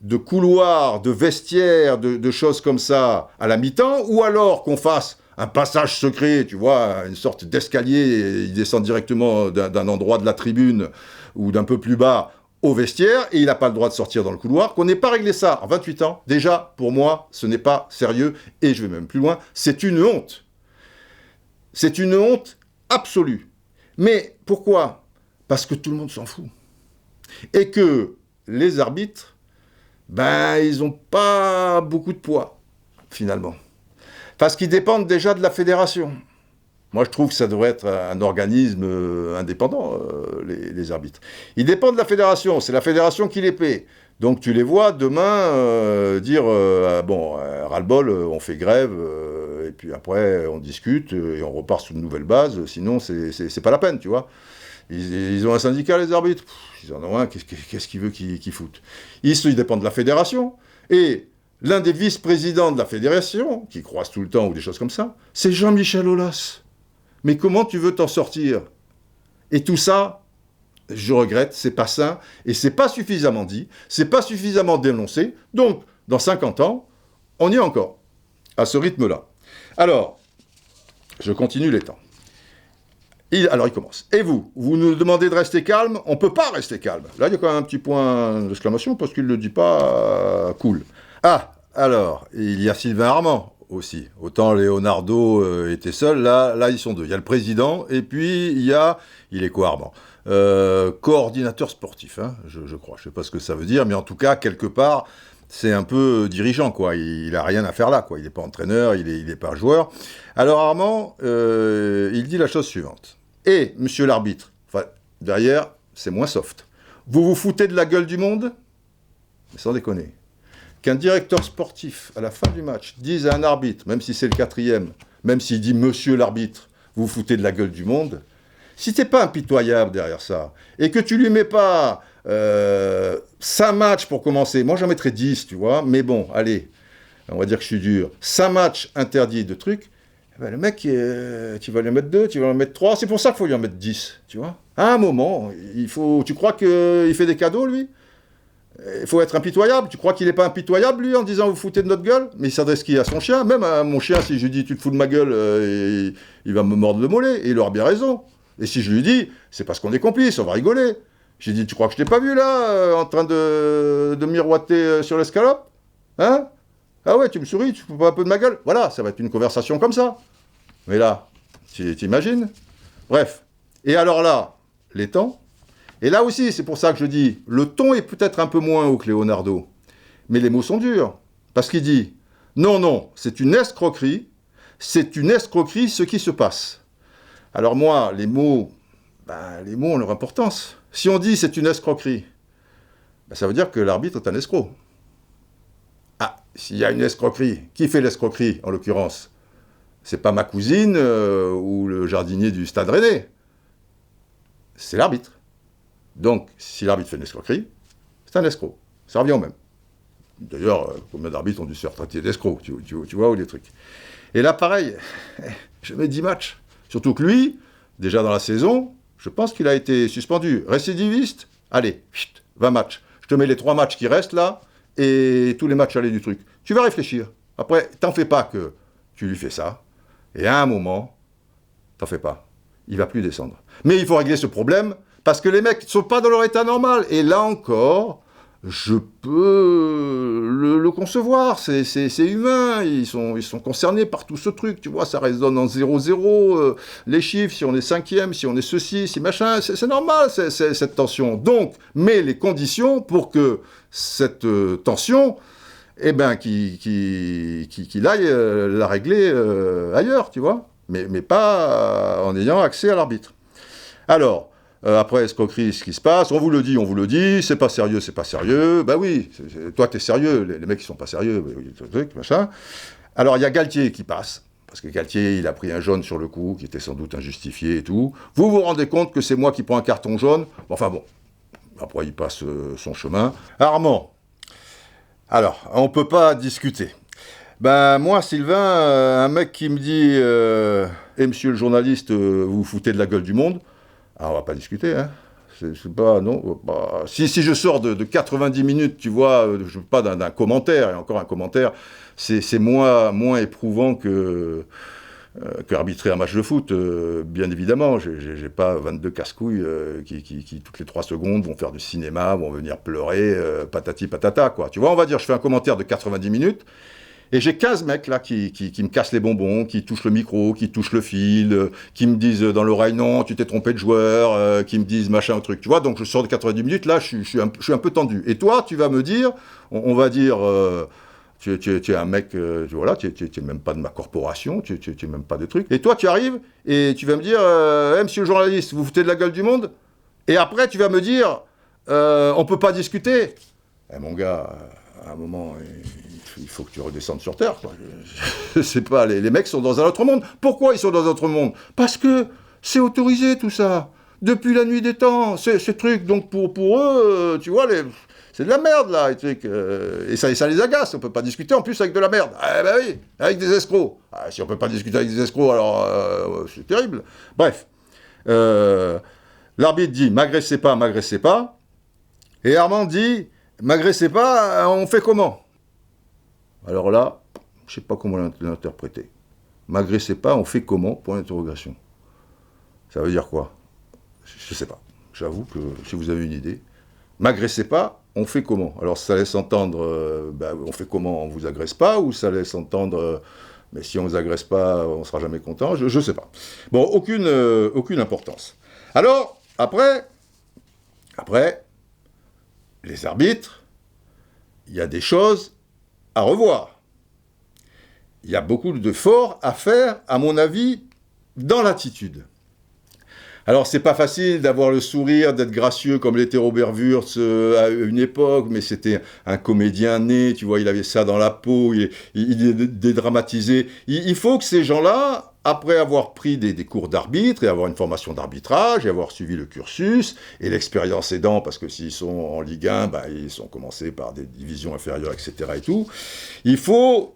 de couloirs, de vestiaires, de choses comme ça à la mi-temps, ou alors qu'on fasse un passage secret, tu vois, une sorte d'escalier, il descend directement d'un endroit de la tribune ou d'un peu plus bas au vestiaire, et il n'a pas le droit de sortir dans le couloir, qu'on n'ait pas réglé ça en 28 ans, déjà, pour moi, ce n'est pas sérieux, et je vais même plus loin, c'est une honte. C'est une honte absolue. Mais pourquoi? Parce que tout le monde s'en fout. Et que les arbitres, ils n'ont pas beaucoup de poids, finalement. Parce qu'ils dépendent déjà de la fédération. Moi, je trouve que ça devrait être un organisme indépendant, les arbitres. Ils dépendent de la fédération, c'est la fédération qui les paie. Donc tu les vois demain dire ras-le-bol, on fait grève, et puis après on discute, et on repart sur une nouvelle base, sinon c'est pas la peine, tu vois. Ils ont un syndicat, les arbitres, ils en ont un, qu'est-ce qu'ils veulent qu'ils foutent? Ils dépendent de la fédération, et l'un des vice-présidents de la fédération, qui croise tout le temps, ou des choses comme ça, c'est Jean-Michel Aulas. Mais comment tu veux t'en sortir? Et tout ça, je regrette, c'est pas sain, et c'est pas suffisamment dit, c'est pas suffisamment dénoncé, donc, dans 50 ans, on y est encore, à ce rythme-là. Alors, je continue les temps. Alors il commence. Et vous nous demandez de rester calme? On peut pas rester calme. Là, il y a quand même un petit point d'exclamation, parce qu'il ne le dit pas cool. Ah, alors, il y a Sylvain Armand aussi. Autant Leonardo était seul, là ils sont deux. Il y a le président, et puis il est quoi Armand? Coordinateur sportif, hein, je crois. Je sais pas ce que ça veut dire, mais en tout cas, quelque part, c'est un peu dirigeant, quoi. Il a rien à faire là, quoi. Il n'est pas entraîneur, il est pas joueur. Alors Armand, il dit la chose suivante. Et, monsieur l'arbitre, enfin, derrière, c'est moins soft. Vous vous foutez de la gueule du monde? Mais sans déconner. Qu'un directeur sportif, à la fin du match, dise à un arbitre, même si c'est le quatrième, même s'il dit « Monsieur l'arbitre, vous vous foutez de la gueule du monde », si t'es pas impitoyable derrière ça, et que tu lui mets pas 5 matchs pour commencer, moi j'en mettrais 10, tu vois, mais bon, allez, on va dire que je suis dur, 5 matchs interdits de trucs, le mec, tu vas lui en mettre 2, tu vas lui en mettre 3, c'est pour ça qu'il faut lui en mettre 10, tu vois. À un moment, tu crois qu'il fait des cadeaux, lui? Il faut être impitoyable. Tu crois qu'il n'est pas impitoyable, lui, en disant « vous foutez de notre gueule ?» Mais il s'adresse qui? À son chien? Même à mon chien, si je lui dis « tu te fous de ma gueule », il va me mordre le mollet, et il aura bien raison. Et si je lui dis « c'est parce qu'on est complices, on va rigoler », j'ai dit « tu crois que je t'ai pas vu, là, en train de miroiter sur l'escalope? Hein? Ah ouais, tu me souris, tu te fous pas un peu de ma gueule ?» Voilà, ça va être une conversation comme ça. Mais là, t'imagines? Bref. Et alors là, les temps, Et là aussi, c'est pour ça que je dis, le ton est peut-être un peu moins haut que Leonardo, mais les mots sont durs. Parce qu'il dit, non, non, c'est une escroquerie ce qui se passe. Alors moi, les mots ont leur importance. Si on dit c'est une escroquerie, ça veut dire que l'arbitre est un escroc. Ah, s'il y a une escroquerie, qui fait l'escroquerie en l'occurrence? C'est pas ma cousine ou le jardinier du Stade Rennais. C'est l'arbitre. Donc, si l'arbitre fait une escroquerie, c'est un escroc. Ça revient au même. D'ailleurs, combien d'arbitres ont dû se faire traiter d'escrocs, tu vois, ou des trucs. Et là, pareil, je mets 10 matchs. Surtout que lui, déjà dans la saison, je pense qu'il a été suspendu. Récidiviste, allez, 20 matchs. Je te mets les 3 matchs qui restent là, et tous les matchs allés du truc. Tu vas réfléchir. Après, t'en fais pas que tu lui fais ça. Et à un moment, t'en fais pas. Il va plus descendre. Mais il faut régler ce problème, parce que les mecs ne sont pas dans leur état normal. Et là encore, je peux le concevoir. C'est humain. Ils sont concernés par tout ce truc. Tu vois, ça résonne en 0-0. Les chiffres, si on est cinquième, si on est ceci, si machin, c'est normal, cette tension. Donc, mets les conditions pour que cette tension, eh ben, qu'il aille la régler ailleurs, tu vois. Mais pas en ayant accès à l'arbitre. Alors, après escroquerie, ce qui se passe, on vous le dit, c'est pas sérieux, bah oui, toi t'es sérieux, les mecs ils sont pas sérieux, machin. Alors il y a Galtier qui passe, parce que Galtier il a pris un jaune sur le coup, qui était sans doute injustifié et tout. Vous vous rendez compte que c'est moi qui prends un carton jaune? Enfin bon, après il passe son chemin. Armand, alors, on peut pas discuter. Ben moi, Sylvain, un mec qui me dit Eh, monsieur le journaliste, vous vous foutez de la gueule du monde », ah, on va pas discuter, hein. C'est pas, non, si je sors de 90 minutes, tu vois, je pas d'un commentaire, et encore un commentaire, c'est moins éprouvant qu'arbitrer un match de foot, bien évidemment. J'ai pas 22 casse-couilles qui, toutes les 3 secondes, vont faire du cinéma, vont venir pleurer, patati patata, quoi. Tu vois, on va dire, je fais un commentaire de 90 minutes, et j'ai 15 mecs là qui me cassent les bonbons, qui touchent le micro, qui touchent le fil, qui me disent dans l'oreille non, tu t'es trompé de joueur, qui me disent machin, truc. Tu vois, donc je sors de 90 minutes, là je suis un peu tendu. Et toi, tu vas me dire, on va dire, tu es un mec, voilà, tu es même pas de ma corporation, tu es même pas de truc. Et toi, tu arrives et tu vas me dire, monsieur le journaliste, vous vous foutez de la gueule du monde? Et après, tu vas me dire, on peut pas discuter. Eh mon gars, à un moment, il faut que tu redescendes sur Terre, quoi. Je sais pas, les mecs sont dans un autre monde. Pourquoi ils sont dans un autre monde? Parce que c'est autorisé, tout ça. Depuis la nuit des temps, ces trucs. Donc pour eux, tu vois, c'est de la merde, là, les trucs. Et ça les agace. On peut pas discuter, en plus, avec de la merde. Eh ben oui, avec des escrocs. Ah, si on peut pas discuter avec des escrocs, alors c'est terrible. Bref. L'arbitre dit, m'agressez pas. Et Armand dit, m'agressez pas, on fait comment? Alors là, je sais pas comment l'interpréter. M'agressez pas, on fait comment? Point d'interrogation. Ça veut dire quoi? Je sais pas. J'avoue que si vous avez une idée. M'agressez pas, on fait comment? Alors ça laisse entendre, on fait comment? On vous agresse pas? Ou ça laisse entendre, mais si on vous agresse pas, on sera jamais content? Je sais pas. Bon, aucune importance. Alors, après, les arbitres, il y a des choses à revoir. Il y a beaucoup d'efforts à faire, à mon avis, dans l'attitude. Alors, c'est pas facile d'avoir le sourire, d'être gracieux comme l'était Robert Wurtz à une époque, mais c'était un comédien né, tu vois, il avait ça dans la peau, il est dédramatisé. Il faut que ces gens-là, après avoir pris des cours d'arbitre et avoir une formation d'arbitrage et avoir suivi le cursus, et l'expérience aidant, parce que s'ils sont en Ligue 1, ils sont commencés par des divisions inférieures, etc. et tout, il faut,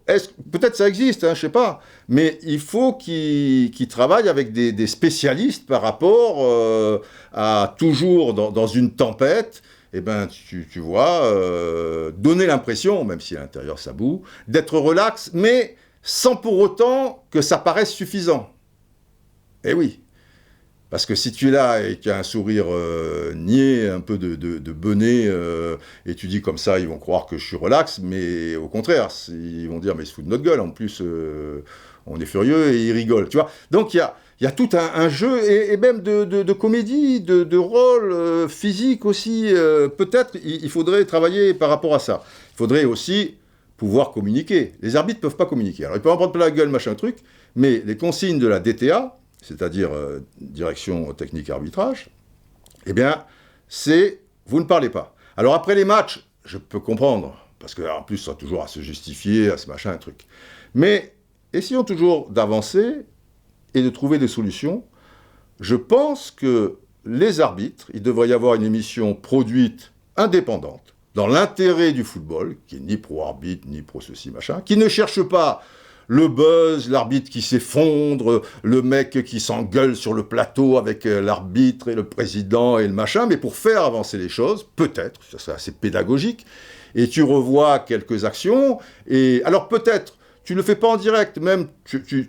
peut-être ça existe, je sais pas, mais il faut qu'ils travaillent avec des spécialistes par rapport à toujours dans une tempête, tu vois, donner l'impression, même si à l'intérieur ça boue, d'être relax, mais sans pour autant que ça paraisse suffisant. Eh oui, parce que si tu es là et qu'il y a un sourire niais, un peu de benet, et tu dis comme ça, ils vont croire que je suis relax, mais au contraire, ils vont dire, mais ils se foutent de notre gueule, en plus, on est furieux et il rigole, tu vois. Donc il y a tout un jeu, et même de comédie, de rôle physique aussi. Peut-être il faudrait travailler par rapport à ça. Il faudrait aussi pouvoir communiquer. Les arbitres ne peuvent pas communiquer. Alors ils peuvent en prendre plein la gueule, machin truc, mais les consignes de la DTA, c'est-à-dire Direction Technique Arbitrage, eh bien, c'est vous ne parlez pas. Alors après les matchs, je peux comprendre, parce qu'en plus, ça sera toujours à se justifier, à ce machin, un truc. Mais essayons toujours d'avancer et de trouver des solutions. Je pense que les arbitres, il devrait y avoir une émission produite indépendante, dans l'intérêt du football, qui est ni pro-arbitre, ni pro-ceci, machin, qui ne cherche pas le buzz, l'arbitre qui s'effondre, le mec qui s'engueule sur le plateau avec l'arbitre et le président et le machin, mais pour faire avancer les choses, peut-être, ça serait assez pédagogique, et tu revois quelques actions, et alors peut-être, tu ne le fais pas en direct, même tu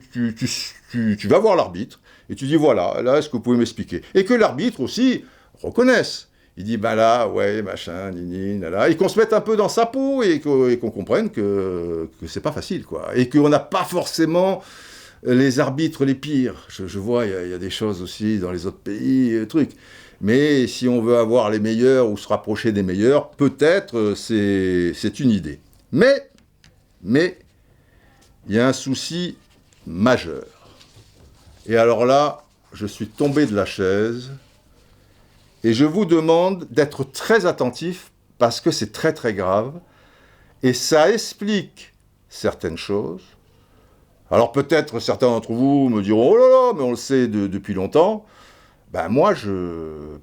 vas voir l'arbitre, et tu dis voilà, là, est-ce que vous pouvez m'expliquer? Et que l'arbitre aussi reconnaisse. Il dit, ben là, ouais, machin, nini, nala. Et qu'on se mette un peu dans sa peau et qu'on comprenne que c'est pas facile, quoi. Et qu'on n'a pas forcément les arbitres les pires. Je vois, il y a des choses aussi dans les autres pays, trucs. Mais si on veut avoir les meilleurs ou se rapprocher des meilleurs, peut-être c'est une idée. Mais, il y a un souci majeur. Et alors là, je suis tombé de la chaise. Et je vous demande d'être très attentif parce que c'est très très grave et ça explique certaines choses. Alors peut-être certains d'entre vous me diront « Oh là là, mais on le sait depuis longtemps ». Ben moi,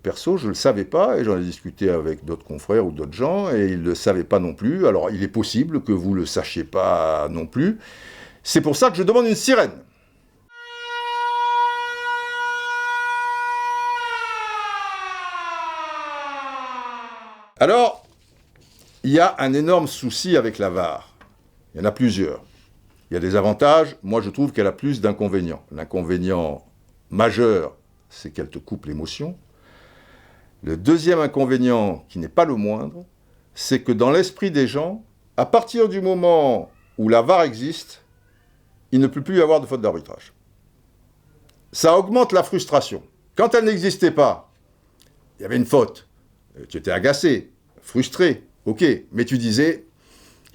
perso, je ne le savais pas et j'en ai discuté avec d'autres confrères ou d'autres gens et ils ne le savaient pas non plus. Alors il est possible que vous ne le sachiez pas non plus. C'est pour ça que je demande une sirène. Alors, il y a un énorme souci avec la VAR. Il y en a plusieurs. Il y a des avantages. Moi, je trouve qu'elle a plus d'inconvénients. L'inconvénient majeur, c'est qu'elle te coupe l'émotion. Le deuxième inconvénient, qui n'est pas le moindre, c'est que dans l'esprit des gens, à partir du moment où la VAR existe, il ne peut plus y avoir de faute d'arbitrage. Ça augmente la frustration. Quand elle n'existait pas, il y avait une faute. Tu étais agacé, frustré, ok, mais tu disais,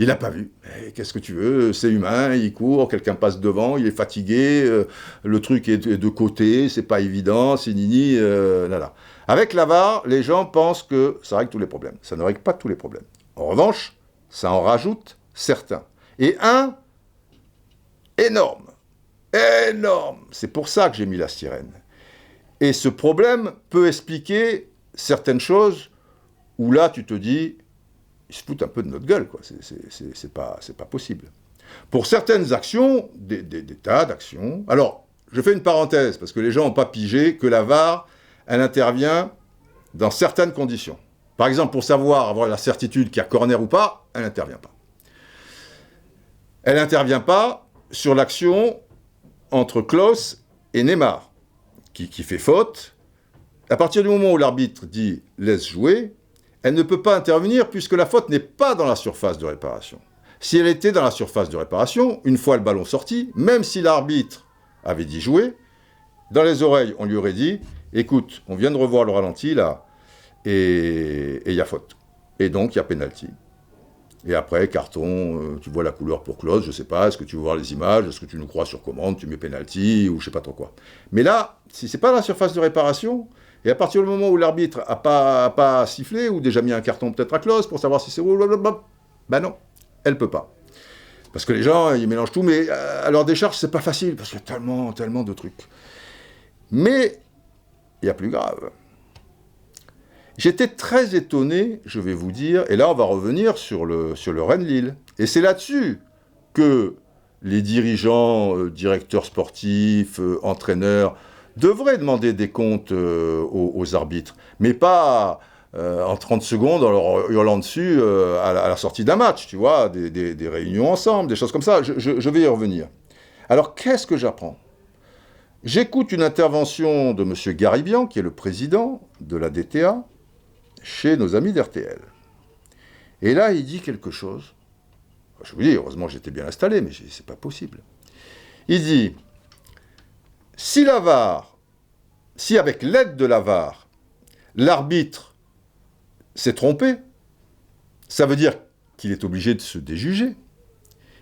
il n'a pas vu. Qu'est-ce que tu veux? C'est humain, il court, quelqu'un passe devant, il est fatigué, le truc est de côté, c'est pas évident, c'est nini, là là. Avec la VAR, les gens pensent que ça règle tous les problèmes. Ça ne règle pas tous les problèmes. En revanche, ça en rajoute certains. Et un, énorme, énorme. C'est pour ça que j'ai mis la sirène. Et ce problème peut expliquer certaines choses où là, tu te dis, ils se foutent un peu de notre gueule, quoi. C'est pas possible. Pour certaines actions, des tas d'actions... Alors, je fais une parenthèse, parce que les gens n'ont pas pigé que la VAR, elle intervient dans certaines conditions. Par exemple, pour savoir, avoir la certitude qu'il y a corner ou pas, elle n'intervient pas. Elle n'intervient pas sur l'action entre Klose et Neymar, qui fait faute. À partir du moment où l'arbitre dit « laisse jouer », elle ne peut pas intervenir puisque la faute n'est pas dans la surface de réparation. Si elle était dans la surface de réparation, une fois le ballon sorti, même si l'arbitre avait dit jouer, dans les oreilles, on lui aurait dit « écoute, on vient de revoir le ralenti là, et il y a faute. Et donc, il y a pénalty. » Et après, carton, tu vois la couleur pour Klose, je sais pas, est-ce que tu veux voir les images, est-ce que tu nous crois sur commande, tu mets pénalty, ou je sais pas trop quoi. Mais là, si c'est pas dans la surface de réparation, et à partir du moment où l'arbitre a pas sifflé, ou déjà mis un carton peut-être à Klose pour savoir si c'est... Ben non, elle peut pas. Parce que les gens, ils mélangent tout, mais à leur décharge, c'est pas facile, parce qu'il y a tellement de trucs. Mais, il y a plus grave. J'étais très étonné, je vais vous dire, et là on va revenir sur le Rennes-Lille. Et c'est là-dessus que les dirigeants, directeurs sportifs, entraîneurs, devraient demander des comptes aux arbitres. Mais pas en 30 secondes en leur hurlant dessus à la sortie d'un match, tu vois, des réunions ensemble, des choses comme ça. Je vais y revenir. Alors qu'est-ce que j'apprends ? J'écoute une intervention de M. Garibian, qui est le président de la DTA, chez nos amis d'RTL. Et là, il dit quelque chose. Je vous dis, heureusement que j'étais bien installé, mais c'est pas possible. Il dit, si la VAR, si avec l'aide de la VAR, l'arbitre s'est trompé, ça veut dire qu'il est obligé de se déjuger,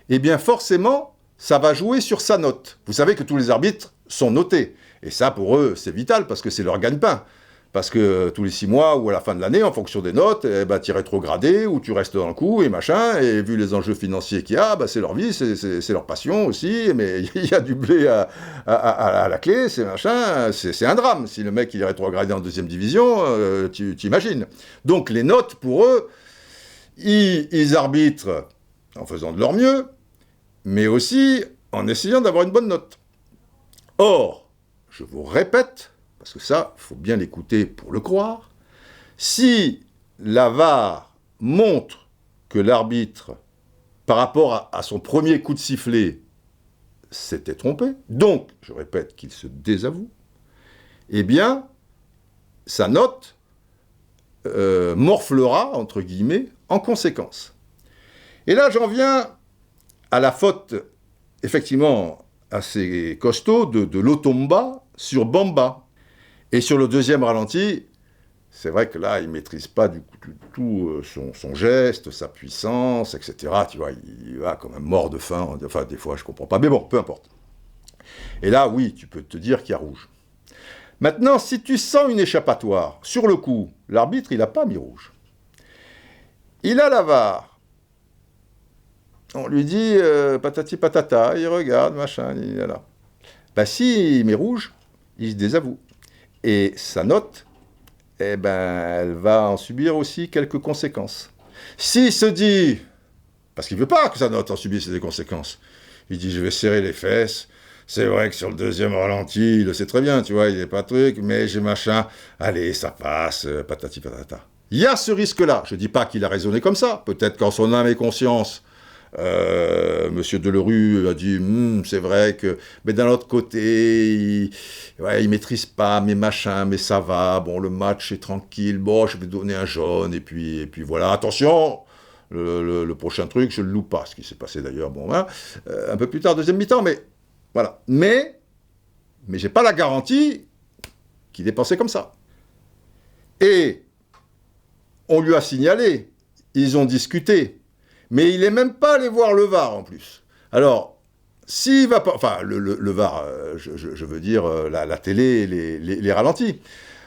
eh bien forcément, ça va jouer sur sa note. Vous savez que tous les arbitres sont notés. Et ça, pour eux, c'est vital, parce que c'est leur gagne-pain. Parce que tous les 6 mois ou à la fin de l'année, en fonction des notes, eh ben, tu es rétrogradé ou tu restes dans le coup et machin. Et vu les enjeux financiers qu'il y a, ben, c'est leur vie, c'est leur passion aussi. Mais il y a du blé à la clé, c'est machin. C'est un drame. Si le mec il est rétrogradé en 2e division, tu imagines. Donc les notes, pour eux, ils arbitrent en faisant de leur mieux, mais aussi en essayant d'avoir une bonne note. Or, je vous répète, parce que ça, il faut bien l'écouter pour le croire, si la VAR montre que l'arbitre, par rapport à son premier coup de sifflet, s'était trompé, donc, je répète, qu'il se désavoue, eh bien, sa note morflera, entre guillemets, en conséquence. Et là, j'en viens à la faute, effectivement, assez costaud de Lotomba sur Bamba. Et sur le 2e ralenti, c'est vrai que là, il ne maîtrise pas du tout son geste, sa puissance, etc. Tu vois, il va comme un mort de faim. Enfin, des fois, je ne comprends pas. Mais bon, peu importe. Et là, oui, tu peux te dire qu'il y a rouge. Maintenant, si tu sens une échappatoire, sur le coup, l'arbitre, il n'a pas mis rouge. Il a la VAR. On lui dit patati patata, il regarde, machin, il est là. Ben, s'il met rouge, il se désavoue. Et sa note, eh ben, elle va en subir aussi quelques conséquences. S'il se dit, parce qu'il ne veut pas que sa note en subisse des conséquences, il dit, je vais serrer les fesses, c'est vrai que sur le 2e ralenti, il le sait très bien, tu vois, il n'est pas truc, mais j'ai machin, allez, ça passe, patati patata. Il y a ce risque-là, je ne dis pas qu'il a raisonné comme ça, peut-être qu'en son âme et conscience, Monsieur Delerue a dit c'est vrai que, mais d'un autre côté il maîtrise pas, mais machin, mais ça va, bon le match est tranquille, bon je vais donner un jaune et puis voilà, attention, le prochain truc je le loupe pas, ce qui s'est passé d'ailleurs, bon hein, un peu plus tard, 2e mi-temps, mais voilà, mais j'ai pas la garantie qu'il ait pensé comme ça. Et on lui a signalé, ils ont discuté. Mais il n'est même pas allé voir le VAR en plus. Alors, s'il va pas... Enfin, le VAR, je veux dire la télé, les ralentis.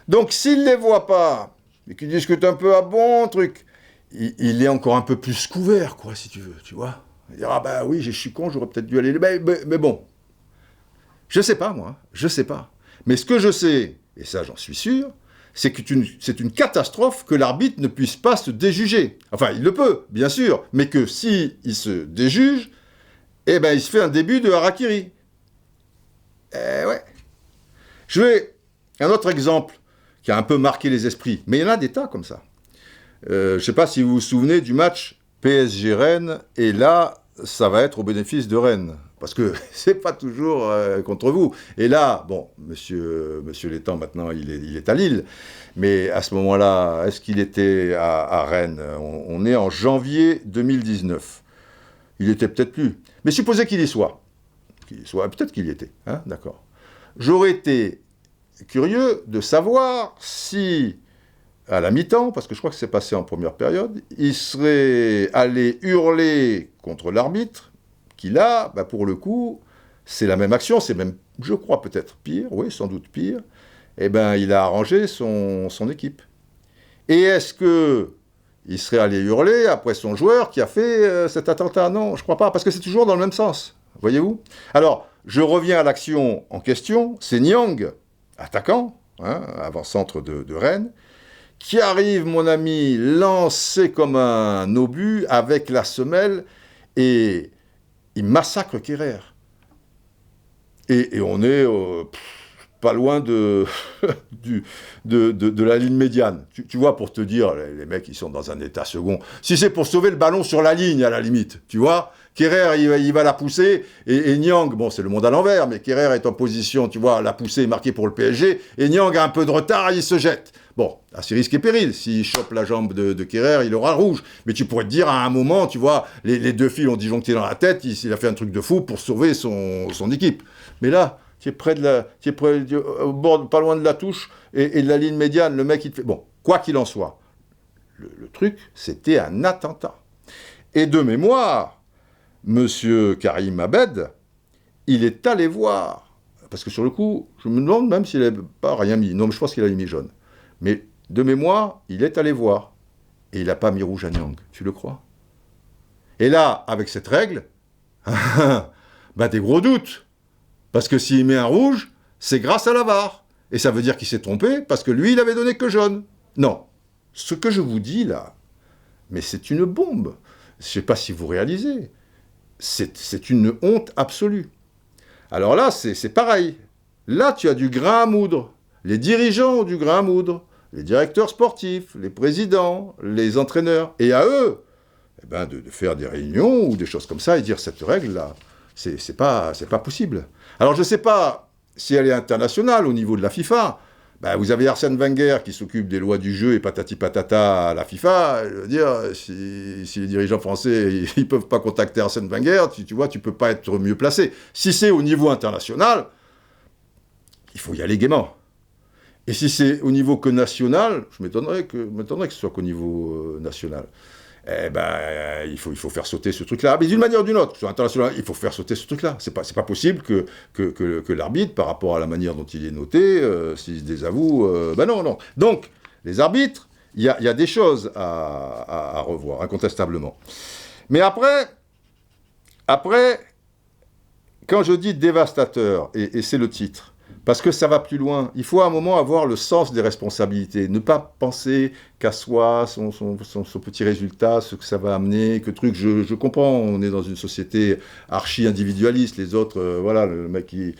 Donc, s'il ne les voit pas, et qu'il discute un peu à bon truc, il est encore un peu plus couvert, quoi, si tu veux, tu vois. Il dira, ah bah oui, je suis con, j'aurais peut-être dû aller... Mais bon, je sais pas, moi, je sais pas. Mais ce que je sais, et ça j'en suis sûr, c'est que c'est une catastrophe que l'arbitre ne puisse pas se déjuger. Enfin, il le peut, bien sûr, mais que s'il se déjuge, eh ben, il se fait un début de harakiri. Eh ouais. Je vais... Un autre exemple qui a un peu marqué les esprits, mais il y en a des tas comme ça. Je ne sais pas si vous vous souvenez du match PSG-Rennes, et là, ça va être au bénéfice de Rennes. Parce que c'est pas toujours contre vous. Et là, bon, monsieur Létang, maintenant, il est à Lille. Mais à ce moment-là, est-ce qu'il était à Rennes ? On est en janvier 2019. Il était peut-être plus. Mais supposez qu'il y soit. Peut-être qu'il y était. Hein, d'accord. J'aurais été curieux de savoir si, à la mi-temps, parce que je crois que c'est passé en première période, il serait allé hurler contre l'arbitre, qui là, bah pour le coup, c'est la même action, c'est même, je crois, peut-être pire, oui, sans doute pire, eh ben, il a arrangé son équipe. Et est-ce qu'il serait allé hurler après son joueur qui a fait cet attentat ? Non, je crois pas, parce que c'est toujours dans le même sens, voyez-vous ? Alors, je reviens à l'action en question, c'est Nyang, attaquant, hein, avant-centre de Rennes, qui arrive, mon ami, lancé comme un obus avec la semelle, et il massacre Kerrer. Et on est pas loin de la ligne médiane. Tu vois, pour te dire, les mecs, ils sont dans un état second. Si c'est pour sauver le ballon sur la ligne, à la limite, tu vois, Kerrer, il va la pousser, et Nyang, bon, c'est le monde à l'envers, mais Kerrer est en position, tu vois, la pousser, marquée pour le PSG, et Nyang a un peu de retard, il se jette. Bon, à ses risques et périls, s'il chope la jambe de Kerrer, il aura le rouge. Mais tu pourrais te dire, à un moment, tu vois, les deux fils ont disjoncté dans la tête, il a fait un truc de fou pour sauver son équipe. Mais là, tu es au bord, pas loin de la touche, et de la ligne médiane, le mec, il te fait... Bon, quoi qu'il en soit, le truc, c'était un attentat. Et de mémoire, Monsieur Karim Abed, il est allé voir, parce que sur le coup, je me demande même s'il n'avait pas rien mis. Non, mais je pense qu'il a mis jaune. Mais de mémoire, il est allé voir, et il n'a pas mis rouge à Nyang. Tu le crois? Et là, avec cette règle, ben des gros doutes. Parce que s'il met un rouge, c'est grâce à la VAR. Et ça veut dire qu'il s'est trompé, parce que lui, il avait donné que jaune. Non. Ce que je vous dis là, mais c'est une bombe. Je ne sais pas si vous réalisez. C'est une honte absolue. Alors là, c'est pareil. Là, tu as du grain à moudre. Les dirigeants ont du grain à moudre. Les directeurs sportifs, les présidents, les entraîneurs. Et à eux, eh ben, de faire des réunions ou des choses comme ça et dire cette règle-là, c'est pas possible. Alors je ne sais pas si elle est internationale au niveau de la FIFA. Ben, vous avez Arsène Wenger qui s'occupe des lois du jeu et patati patata à la FIFA. Je veux dire, si les dirigeants français ils peuvent pas contacter Arsène Wenger, tu vois, tu peux pas être mieux placé. Si c'est au niveau international, il faut y aller gaiement. Et si c'est au niveau que national, je m'étonnerais que ce soit qu'au niveau national. Eh ben, il faut faire sauter ce truc-là. Mais d'une manière ou d'une autre, sur international, il faut faire sauter ce truc-là. C'est pas possible que l'arbitre, par rapport à la manière dont il est noté, s'il se désavoue, ben non. Donc, les arbitres, il y a des choses à revoir, incontestablement. Mais après, quand je dis dévastateur, et c'est le titre, parce que ça va plus loin. Il faut à un moment avoir le sens des responsabilités. Ne pas penser qu'à soi, son petit résultat, ce que ça va amener, que truc. Je comprends, on est dans une société archi-individualiste. Les autres, voilà, le mec, il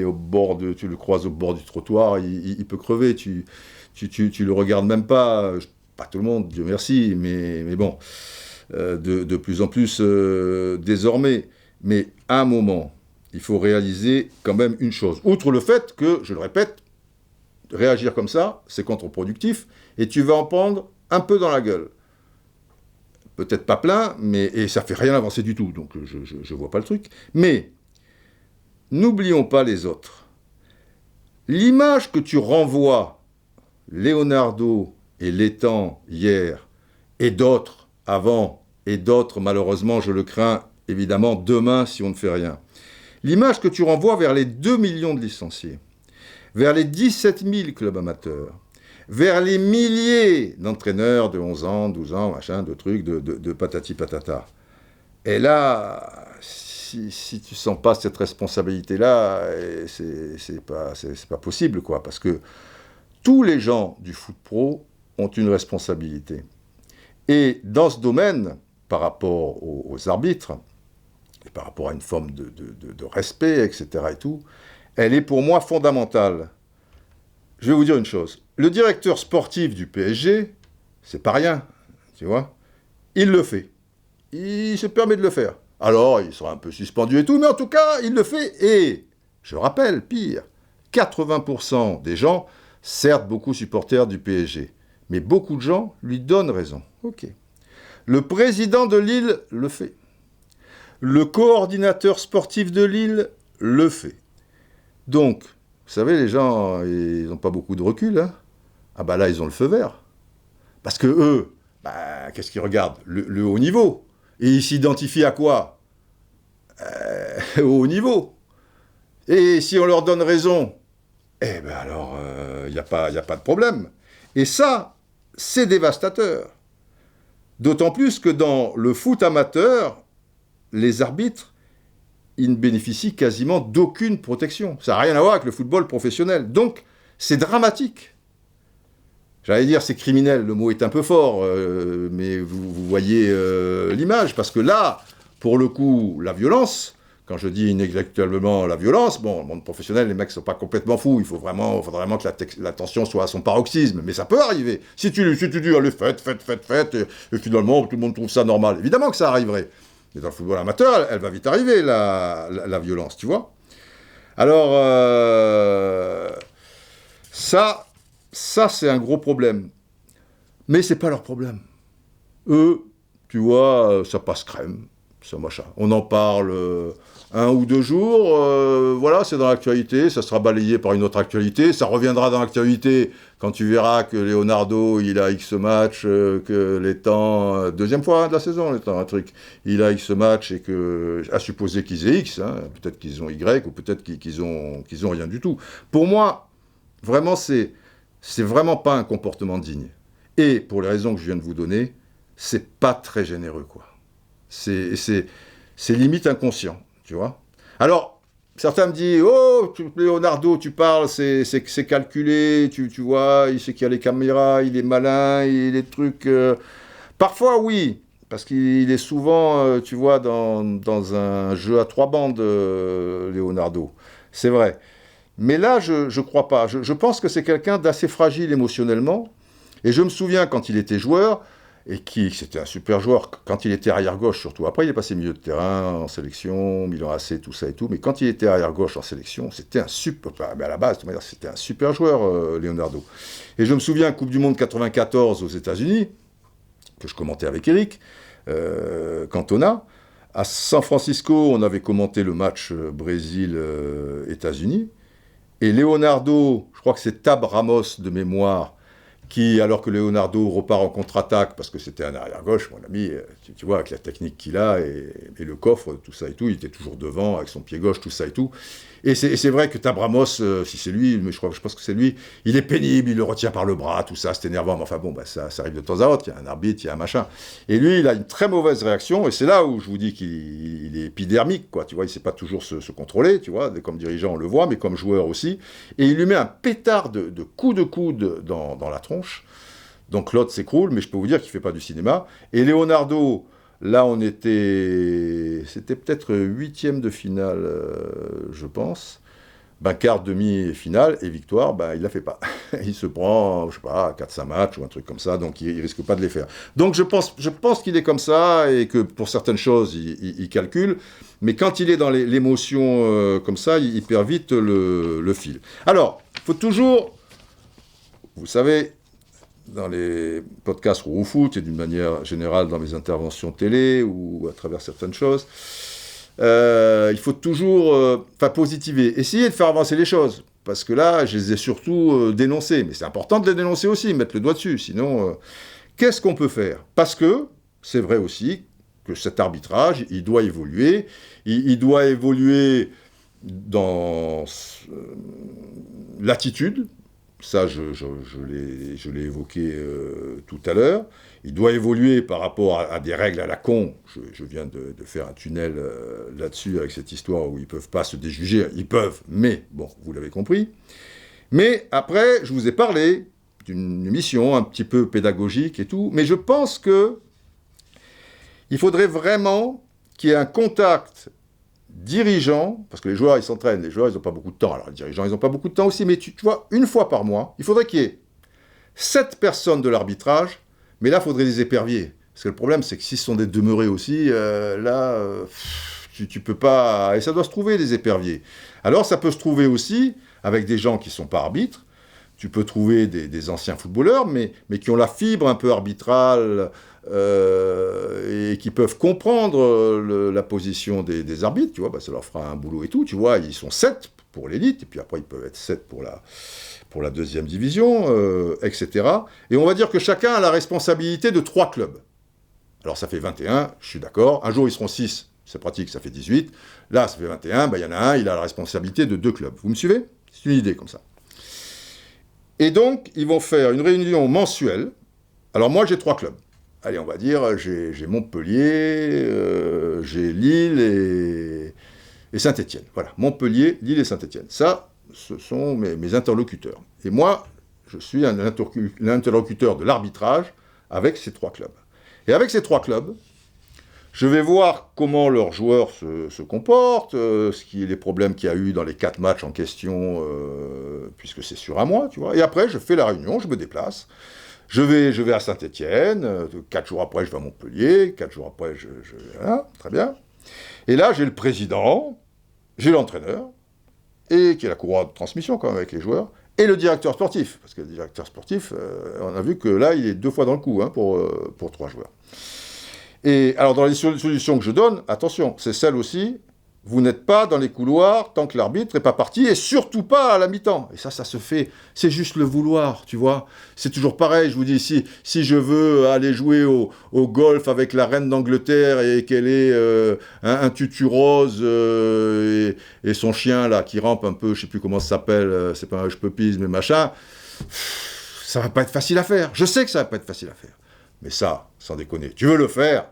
est au bord tu le croises au bord du trottoir, il peut crever. Tu le regardes même pas. Pas tout le monde, Dieu merci, mais bon, de plus en plus désormais. Mais à un moment, il faut réaliser quand même une chose. Outre le fait que, je le répète, réagir comme ça, c'est contre-productif, et tu vas en prendre un peu dans la gueule. Peut-être pas plein, et ça fait rien avancer du tout, donc je vois pas le truc. Mais, n'oublions pas les autres. L'image que tu renvoies, Leonardo et Létang hier, et d'autres avant, et d'autres, malheureusement, je le crains, évidemment, demain, si on ne fait rien. L'image que tu renvoies vers les 2 millions de licenciés, vers les 17 000 clubs amateurs, vers les milliers d'entraîneurs de 11 ans, 12 ans, machin, de trucs, de patati patata. Et là, si tu sens pas cette responsabilité-là, c'est pas possible, quoi, parce que tous les gens du foot pro ont une responsabilité. Et dans ce domaine, par rapport aux arbitres, et par rapport à une forme de respect, etc. et tout, elle est pour moi fondamentale. Je vais vous dire une chose. Le directeur sportif du PSG, c'est pas rien, tu vois. Il le fait. Il se permet de le faire. Alors, il sera un peu suspendu et tout, mais en tout cas, il le fait. Et, je rappelle, pire, 80% des gens, certes beaucoup supporters du PSG, mais beaucoup de gens lui donnent raison. Ok. Le président de Lille le fait. Le coordinateur sportif de Lille le fait. Donc, vous savez, les gens, ils n'ont pas beaucoup de recul. Hein. Ah bah là, ils ont le feu vert. Parce que eux, bah, qu'est-ce qu'ils regardent ? Le haut niveau. Et ils s'identifient à quoi ? Au haut niveau. Et si on leur donne raison, eh ben alors, il n'y a pas de problème. Et ça, c'est dévastateur. D'autant plus que dans le foot amateur, les arbitres, ils ne bénéficient quasiment d'aucune protection. Ça n'a rien à voir avec le football professionnel. Donc, c'est dramatique. J'allais dire c'est criminel, le mot est un peu fort, mais vous voyez l'image. Parce que là, pour le coup, la violence, quand je dis inexactablement la violence, bon, le monde professionnel, les mecs ne sont pas complètement fous. Il faudrait vraiment que la tension soit à son paroxysme. Mais ça peut arriver. Si tu dis, allez, faites, et finalement, tout le monde trouve ça normal. Évidemment que ça arriverait. Mais dans le football amateur, elle va vite arriver, la violence, tu vois. Alors, ça, c'est un gros problème. Mais c'est pas leur problème. Eux, tu vois, ça passe crème, ça machin. On en parle 1 ou 2 jours, voilà, c'est dans l'actualité, ça sera balayé par une autre actualité, ça reviendra dans l'actualité quand tu verras que Leonardo, il a X match, que les temps, deuxième fois de la saison, les temps, un truc, il a X match et que, à supposer qu'ils aient X, hein, peut-être qu'ils ont Y ou peut-être qu'ils ont rien du tout. Pour moi, vraiment, c'est vraiment pas un comportement digne. Et pour les raisons que je viens de vous donner, c'est pas très généreux, quoi. C'est limite inconscient, tu vois. Alors, certains me disent, oh, Leonardo, tu parles, c'est calculé, tu vois, il sait qu'il y a les caméras, il est malin, il est trucs... Parfois, oui, parce qu'il est souvent, tu vois, dans un jeu à 3 bandes, Leonardo. C'est vrai. Mais là, je crois pas. Je pense que c'est quelqu'un d'assez fragile émotionnellement. Et je me souviens, quand il était joueur, et c'était un super joueur, quand il était arrière-gauche surtout. Après, il est passé milieu de terrain, en sélection, Milan AC, tout ça et tout. Mais quand il était arrière-gauche en sélection, c'était un super... Mais à la base, c'était un super joueur, Leonardo. Et je me souviens, Coupe du Monde 94 aux États-Unis, que je commentais avec Eric Cantona. À San Francisco, on avait commenté le match Brésil-États-Unis. Et Leonardo, je crois que c'est Tab Ramos de mémoire, qui, alors que Leonardo repart en contre-attaque, parce que c'était un arrière-gauche, mon ami, tu vois, avec la technique qu'il a, et le coffre, tout ça et tout, il était toujours devant, avec son pied gauche, tout ça et tout. Et c'est vrai que Tab Ramos, si c'est lui, mais je pense que c'est lui, il est pénible, il le retient par le bras, tout ça, c'est énervant, mais enfin bon, ça arrive de temps à autre, il y a un arbitre, il y a un machin. Et lui, il a une très mauvaise réaction, et c'est là où je vous dis qu'il est épidermique, quoi, tu vois, il ne sait pas toujours se contrôler, tu vois, comme dirigeant on le voit, mais comme joueur aussi, et il lui met un pétard de coups de coude dans la tronche. Donc l'autre s'écroule, mais je peux vous dire qu'il ne fait pas du cinéma. Et Leonardo, là c'était peut-être 8e de finale, je pense. Quart, demi et finale, et victoire, il ne la fait pas. Il se prend, je sais pas, 4-5 matchs ou un truc comme ça, donc il ne risque pas de les faire. Donc je pense qu'il est comme ça, et que pour certaines choses, il calcule, mais quand il est dans l'émotion comme ça, il perd vite le fil. Alors, il faut toujours, vous savez, dans les podcasts Roux Foot et d'une manière générale dans mes interventions télé ou à travers certaines choses, il faut toujours positiver, essayer de faire avancer les choses, parce que là, je les ai surtout dénoncés, mais c'est important de les dénoncer aussi, mettre le doigt dessus, sinon, qu'est-ce qu'on peut faire? Parce que, c'est vrai aussi, que cet arbitrage, il doit évoluer, il doit évoluer dans l'attitude. Ça, je l'ai évoqué tout à l'heure. Il doit évoluer par rapport à des règles à la con. Je viens de faire un tunnel là-dessus avec cette histoire où ils ne peuvent pas se déjuger. Ils peuvent, mais bon, vous l'avez compris. Mais après, je vous ai parlé d'une émission un petit peu pédagogique et tout. Mais je pense que il faudrait vraiment qu'il y ait un contact dirigeants, parce que les joueurs, ils s'entraînent, les joueurs, ils n'ont pas beaucoup de temps. Alors, les dirigeants, ils n'ont pas beaucoup de temps aussi, mais tu vois, une fois par mois, il faudrait qu'il y ait 7 personnes de l'arbitrage, mais là, il faudrait des éperviers. Parce que le problème, c'est que s'ils sont des demeurés aussi, tu peux pas... Et ça doit se trouver, des éperviers. Alors, ça peut se trouver aussi avec des gens qui ne sont pas arbitres. Tu peux trouver des anciens footballeurs, mais qui ont la fibre un peu arbitrale, et qui peuvent comprendre la position des arbitres, tu vois, ça leur fera un boulot et tout, tu vois, ils sont 7 pour l'élite, et puis après ils peuvent être 7 pour la deuxième division, etc. Et on va dire que chacun a la responsabilité de 3 clubs. Alors ça fait 21, je suis d'accord, un jour ils seront 6, c'est pratique, ça fait 18, là ça fait 21, il y en a un, il a la responsabilité de 2 clubs. Vous me suivez? C'est une idée comme ça. Et donc, ils vont faire une réunion mensuelle. Alors moi, j'ai 3 clubs. Allez, on va dire, j'ai Montpellier, j'ai Lille et Saint-Étienne. Voilà, Montpellier, Lille et Saint-Étienne. Ça, ce sont mes interlocuteurs. Et moi, je suis l'interlocuteur de l'arbitrage avec ces 3 clubs. Et avec ces 3 clubs, je vais voir comment leurs joueurs se comportent, les problèmes qu'il y a eu dans les 4 matchs en question, puisque c'est sur un mois, tu vois. Et après, je fais la réunion, je me déplace. Je vais à Saint-Étienne, 4 jours après, je vais à Montpellier, 4 jours après, voilà, très bien. Et là, j'ai le président, j'ai l'entraîneur, et qui est la courroie de transmission quand même avec les joueurs, et le directeur sportif. Parce que le directeur sportif, on a vu que là, il est 2 fois dans le coup pour 3 joueurs. Et alors, dans les solutions que je donne, attention, c'est celle aussi, vous n'êtes pas dans les couloirs tant que l'arbitre n'est pas parti, et surtout pas à la mi-temps. Et ça se fait, c'est juste le vouloir, tu vois. C'est toujours pareil, je vous dis, si je veux aller jouer au golf avec la reine d'Angleterre et qu'elle ait un tutu rose et son chien, là, qui rampe un peu, je sais plus comment ça s'appelle, c'est pas un je-peux-pise, mais machin, ça va pas être facile à faire. Je sais que ça va pas être facile à faire. Mais ça, sans déconner, tu veux le faire,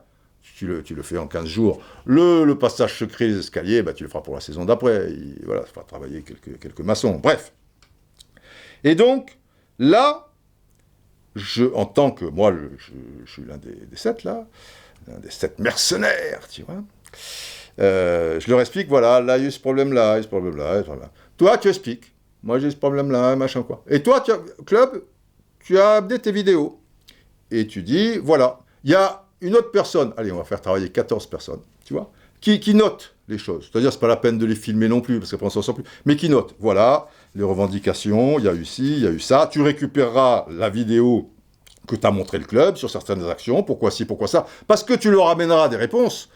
tu le fais en 15 jours. Le passage secret des escaliers, bah, tu le feras pour la saison d'après. Voilà, il faudra travailler quelques maçons. Bref. Et donc, là, en tant que... Moi, je suis l'un des 7, là. L'un des 7 mercenaires, tu vois. Je leur explique, voilà, là, il y a eu ce problème-là, il y a ce problème-là, il y a ce problème-là. Toi, tu expliques. Moi, j'ai ce problème-là, machin, quoi. Et toi, club, tu as updaté tes vidéos. Et tu dis, voilà, il y a une autre personne, allez, on va faire travailler 14 personnes, tu vois, qui note les choses. C'est-à-dire, c'est pas la peine de les filmer non plus, parce qu'après on s'en sort plus, mais qui note. Voilà, les revendications, il y a eu ci, il y a eu ça. Tu récupéreras la vidéo que t'as montré le club sur certaines actions, pourquoi ci, pourquoi ça, parce que tu leur amèneras des réponses.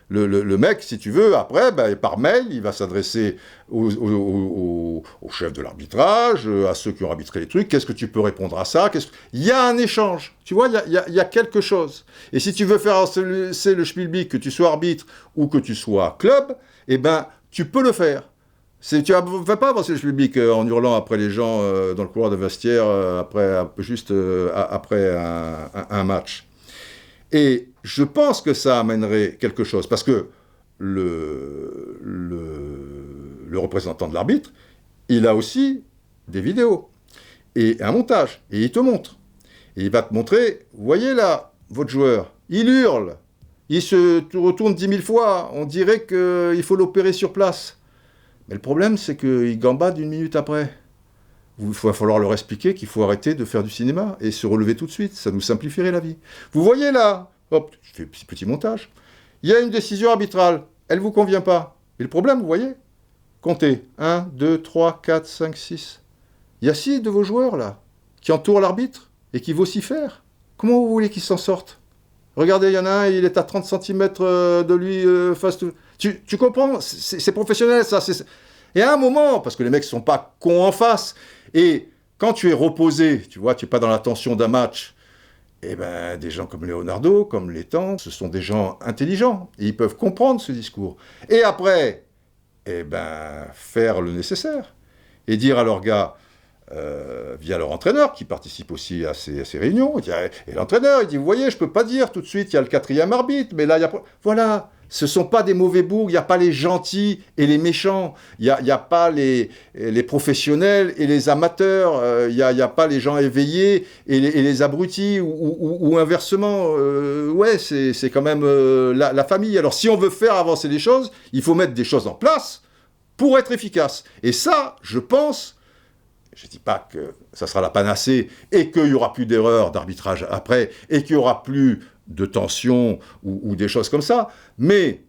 Le mec, si tu veux, après, ben, par mail, il va s'adresser au chef de l'arbitrage, à ceux qui ont arbitré les trucs. Qu'est-ce que tu peux répondre à ça? Il y a un échange, tu vois, il y a quelque chose. Et si tu veux faire avancer le schmilblick, que tu sois arbitre ou que tu sois club, eh ben, tu peux le faire. Tu ne fais pas avancer le schmilblick en hurlant après les gens dans le couloir de vestiaire, après un match. Et je pense que ça amènerait quelque chose, parce que le représentant de l'arbitre, il a aussi des vidéos et un montage, et il te montre. Et il va te montrer, vous voyez là, votre joueur, il hurle, il se retourne 10 000 fois, on dirait qu'il faut l'opérer sur place. Mais le problème, c'est qu'il gambade 1 minute après. Il va falloir leur expliquer qu'il faut arrêter de faire du cinéma et se relever tout de suite. Ça nous simplifierait la vie. Vous voyez là, hop, je fais un petit montage. Il y a une décision arbitrale. Elle ne vous convient pas. Et le problème, vous voyez, comptez. 1, 2, 3, 4, 5, 6. Il y a 6 de vos joueurs là qui entourent l'arbitre et qui vocifèrent. Comment vous voulez qu'ils s'en sortent? Regardez, il y en a un, il est à 30 cm de lui face... Tu comprends? C'est professionnel ça. Et à un moment, parce que les mecs ne sont pas cons en face, et quand tu es reposé, tu vois, tu n'es pas dans la tension d'un match, eh ben, des gens comme Leonardo, comme Létang, ce sont des gens intelligents, et ils peuvent comprendre ce discours. Et après, eh ben, faire le nécessaire, et dire à leurs gars, via leur entraîneur, qui participe aussi à ces réunions, et l'entraîneur, il dit, vous voyez, je ne peux pas dire tout de suite, il y a le 4e arbitre, mais là, il y a... Voilà. Ce ne sont pas des mauvais bougs, il n'y a pas les gentils et les méchants, il n'y a pas les professionnels et les amateurs, il n'y a pas les gens éveillés et les abrutis, ou inversement. Ouais, c'est quand même la famille. Alors si on veut faire avancer les choses, il faut mettre des choses en place pour être efficace. Et ça, je pense, je ne dis pas que ça sera la panacée et qu'il n'y aura plus d'erreurs d'arbitrage après et qu'il n'y aura plus de tension ou des choses comme ça, mais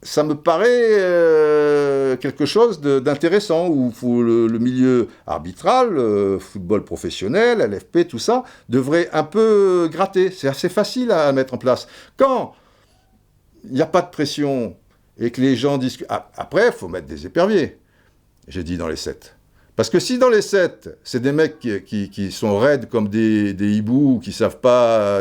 ça me paraît quelque chose d'intéressant, où le milieu arbitral, football professionnel, LFP, tout ça, devrait un peu gratter. C'est assez facile à mettre en place. Quand il n'y a pas de pression et que les gens disent... Après, il faut mettre des éperviers, j'ai dit dans les 7. Parce que si dans les 7, c'est des mecs qui sont raides comme des hiboux, qui savent pas...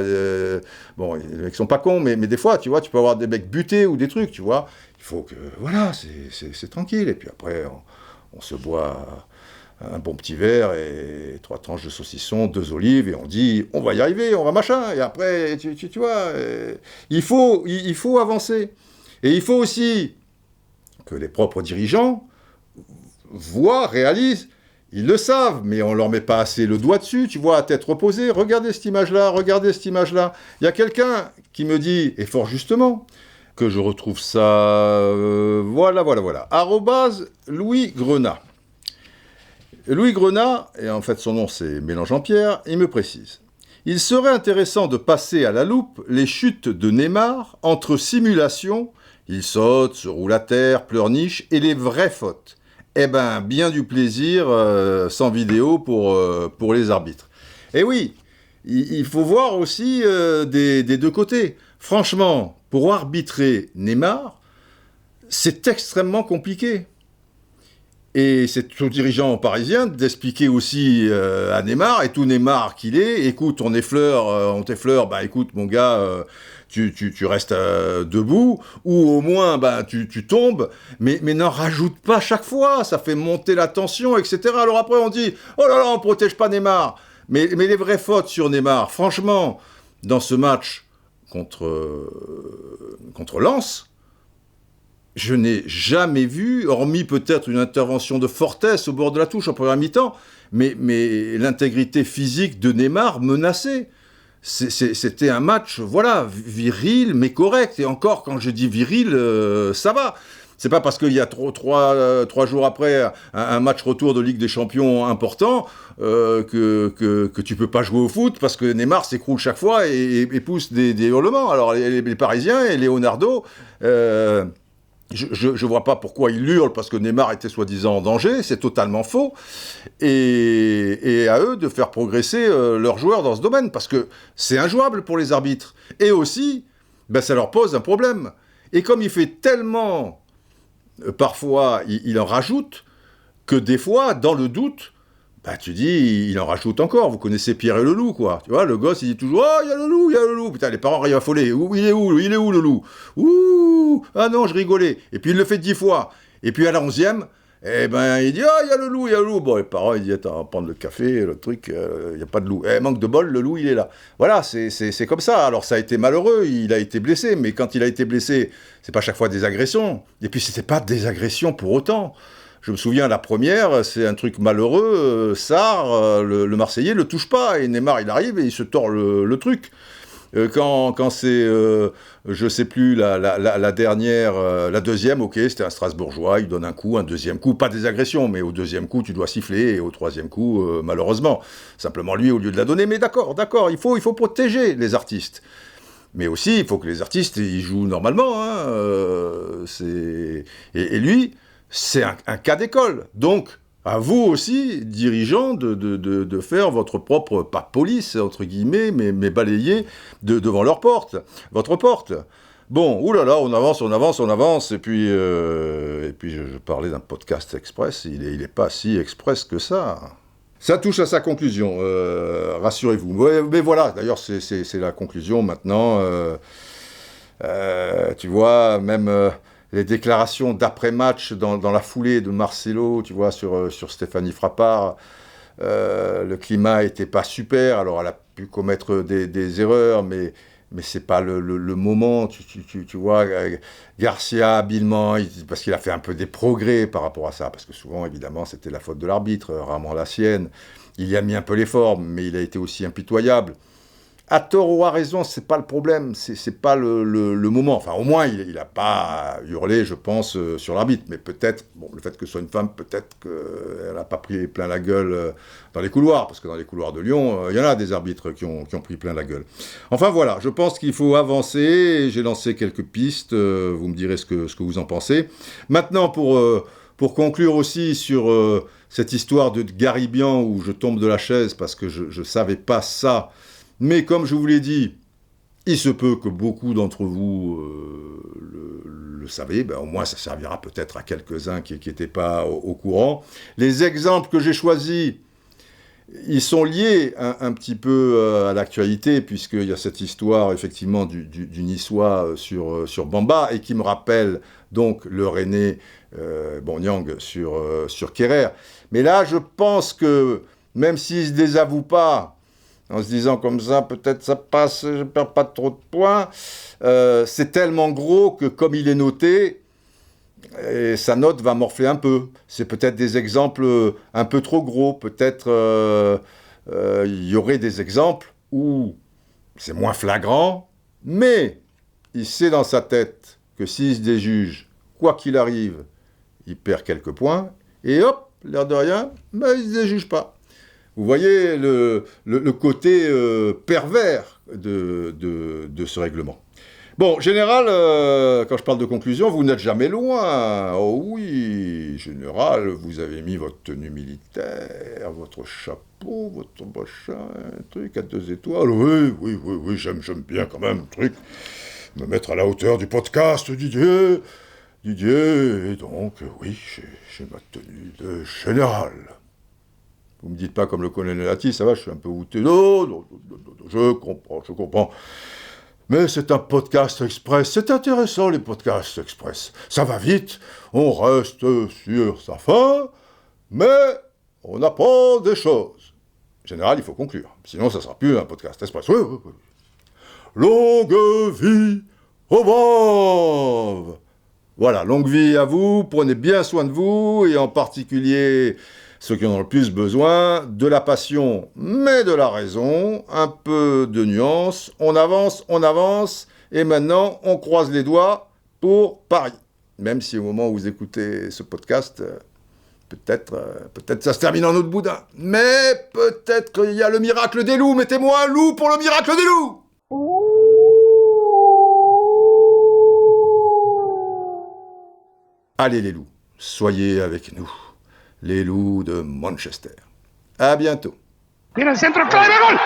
bon, les mecs sont pas cons, mais des fois, tu vois, tu peux avoir des mecs butés ou des trucs, tu vois. Il faut que... Voilà, c'est tranquille. Et puis après, on se boit un bon petit verre et 3 tranches de saucisson, 2 olives, et on dit, on va y arriver, on va machin. Et après, tu vois, il faut avancer. Et il faut aussi que les propres dirigeants voient, réalisent, ils le savent, mais on leur met pas assez le doigt dessus, tu vois, à tête reposée. Regardez cette image-là, regardez cette image-là. Il y a quelqu'un qui me dit, et fort justement, que je retrouve ça, voilà, @ Louis Grenat. Louis Grenat, et en fait son nom c'est Mélenchon-Pierre, il me précise. Il serait intéressant de passer à la loupe les chutes de Neymar entre simulation, il saute, se roule à terre, pleurniche, et les vraies fautes. Eh ben, bien du plaisir sans vidéo pour les arbitres. Et oui, il faut voir aussi des deux côtés. Franchement, pour arbitrer Neymar, c'est extrêmement compliqué. Et c'est aux dirigeants parisiens d'expliquer aussi à Neymar, et tout Neymar qu'il est, écoute, on t'effleure, bah écoute mon gars, tu restes debout, ou au moins bah, tu tombes, mais n'en rajoute pas chaque fois, ça fait monter la tension, etc. Alors après on dit, oh là là, on protège pas Neymar. Mais les vraies fautes sur Neymar, franchement, dans ce match contre Lens, je n'ai jamais vu, hormis peut-être une intervention de Fortes au bord de la touche en première mi-temps, mais l'intégrité physique de Neymar menacée. C'était un match, voilà, viril, mais correct. Et encore, quand je dis viril, ça va. C'est pas parce qu'il y a trois jours après un match retour de Ligue des Champions important que tu peux pas jouer au foot parce que Neymar s'écroule chaque fois et pousse des hurlements. Alors les Parisiens et Leonardo... Je vois pas pourquoi il hurle parce que Neymar était soi-disant en danger, c'est totalement faux. Et à eux de faire progresser leurs joueurs dans ce domaine parce que c'est injouable pour les arbitres. Et aussi, ben, ça leur pose un problème. Et comme il fait tellement, parfois, il en rajoute, que des fois, dans le doute, bah, tu dis, il en rajoute encore. Vous connaissez Pierre et le loup, quoi. Tu vois, le gosse, il dit toujours, oh, il y a le loup, il y a le loup. Putain, les parents rient affolés. Il est où, le loup? Ouh, ah non, je rigolais. Et puis, il le fait 10 fois. Et puis, à la 11e, eh ben, il dit, il y a le loup, il y a le loup. Bon, les parents, ils disent, attends, on va prendre le café, le truc, il n'y a pas de loup. Manque de bol, le loup, il est là. Voilà, c'est comme ça. Alors, ça a été malheureux, il a été blessé. Mais quand il a été blessé, c'est pas chaque fois des agressions. Et puis, c'était pas des agressions pour autant. Je me souviens, la première, c'est un truc malheureux. Sarr, le Marseillais, le touche pas. Et Neymar, il arrive et il se tord le truc. Quand c'est, je sais plus, la dernière, la deuxième, ok, c'était un Strasbourgeois, il donne un coup, un deuxième coup, pas des agressions, mais au deuxième coup, tu dois siffler, et au troisième coup, malheureusement. Simplement lui, au lieu de la donner. Mais d'accord, il faut protéger les artistes. Mais aussi, il faut que les artistes, ils jouent normalement. Hein, et lui... c'est un cas d'école. Donc, à vous aussi, dirigeants, de faire votre propre, pas police, entre guillemets, mais balayer devant leur porte, votre porte. Bon, oulala, on avance, et puis je parlais d'un podcast express, il est pas si express que ça. Ça touche à sa conclusion, rassurez-vous. Mais voilà, d'ailleurs, c'est la conclusion maintenant. Tu vois, même... les déclarations d'après-match dans la foulée de Marcelo, tu vois, sur Stéphanie Frappart, le climat n'était pas super, alors elle a pu commettre des erreurs, mais c'est pas le moment, tu vois, Garcia, habilement, parce qu'il a fait un peu des progrès par rapport à ça, parce que souvent, évidemment, c'était la faute de l'arbitre, rarement la sienne, il y a mis un peu les formes, mais il a été aussi impitoyable. À tort ou à raison, c'est pas le problème, c'est pas le moment. Enfin, au moins, il a pas hurlé, je pense, sur l'arbitre. Mais peut-être, bon, le fait que ce soit une femme, peut-être qu'elle n'a pas pris plein la gueule dans les couloirs, parce que dans les couloirs de Lyon, il y en a des arbitres qui ont pris plein la gueule. Enfin, voilà, je pense qu'il faut avancer. J'ai lancé quelques pistes, vous me direz ce que vous en pensez. Maintenant, pour conclure aussi sur cette histoire de Garibian, où je tombe de la chaise parce que je ne savais pas ça. Mais comme je vous l'ai dit, il se peut que beaucoup d'entre vous le savez, ben au moins ça servira peut-être à quelques-uns qui n'étaient pas au courant. Les exemples que j'ai choisis, ils sont liés un petit peu à l'actualité, puisqu'il y a cette histoire effectivement du Niçois sur Bamba, et qui me rappelle donc le René Nyang sur Kerrer. Mais là, je pense que, même s'il ne se désavoue pas, en se disant comme ça, peut-être ça passe, je ne perds pas trop de points. C'est tellement gros que, comme il est noté, et sa note va morfler un peu. C'est peut-être des exemples un peu trop gros. Peut-être il y aurait des exemples où c'est moins flagrant, mais il sait dans sa tête que s'il se déjuge, quoi qu'il arrive, il perd quelques points, et hop, l'air de rien, mais ils ne les jugent pas. Vous voyez le côté pervers de ce règlement. Bon, général, quand je parle de conclusion, vous n'êtes jamais loin. Oh oui, général, vous avez mis votre tenue militaire, votre chapeau, votre machin, un truc à 2 étoiles. Oui, j'aime bien quand même, truc. Me mettre à la hauteur du podcast, Didier, et donc, oui, j'ai ma tenue de général. Vous me dites pas comme le colonel Lati, ça va, je suis un peu outé. Non, je comprends. Mais c'est un podcast express, c'est intéressant les podcasts express. Ça va vite, on reste sur sa fin, mais on apprend des choses. En général, il faut conclure, sinon ça sera plus un podcast express. Oui. Longue vie aux braves! Voilà, longue vie à vous, prenez bien soin de vous, et en particulier ceux qui en ont le plus besoin, de la passion, mais de la raison, un peu de nuance, on avance, et maintenant on croise les doigts pour Paris. Même si au moment où vous écoutez ce podcast, peut-être ça se termine en eau de boudin. Mais peut-être qu'il y a le miracle des loups, mettez-moi un loup pour le miracle des loups! Allez les loups, soyez avec nous. Les loups de Manchester. À bientôt. Tira el centro, clave, gol.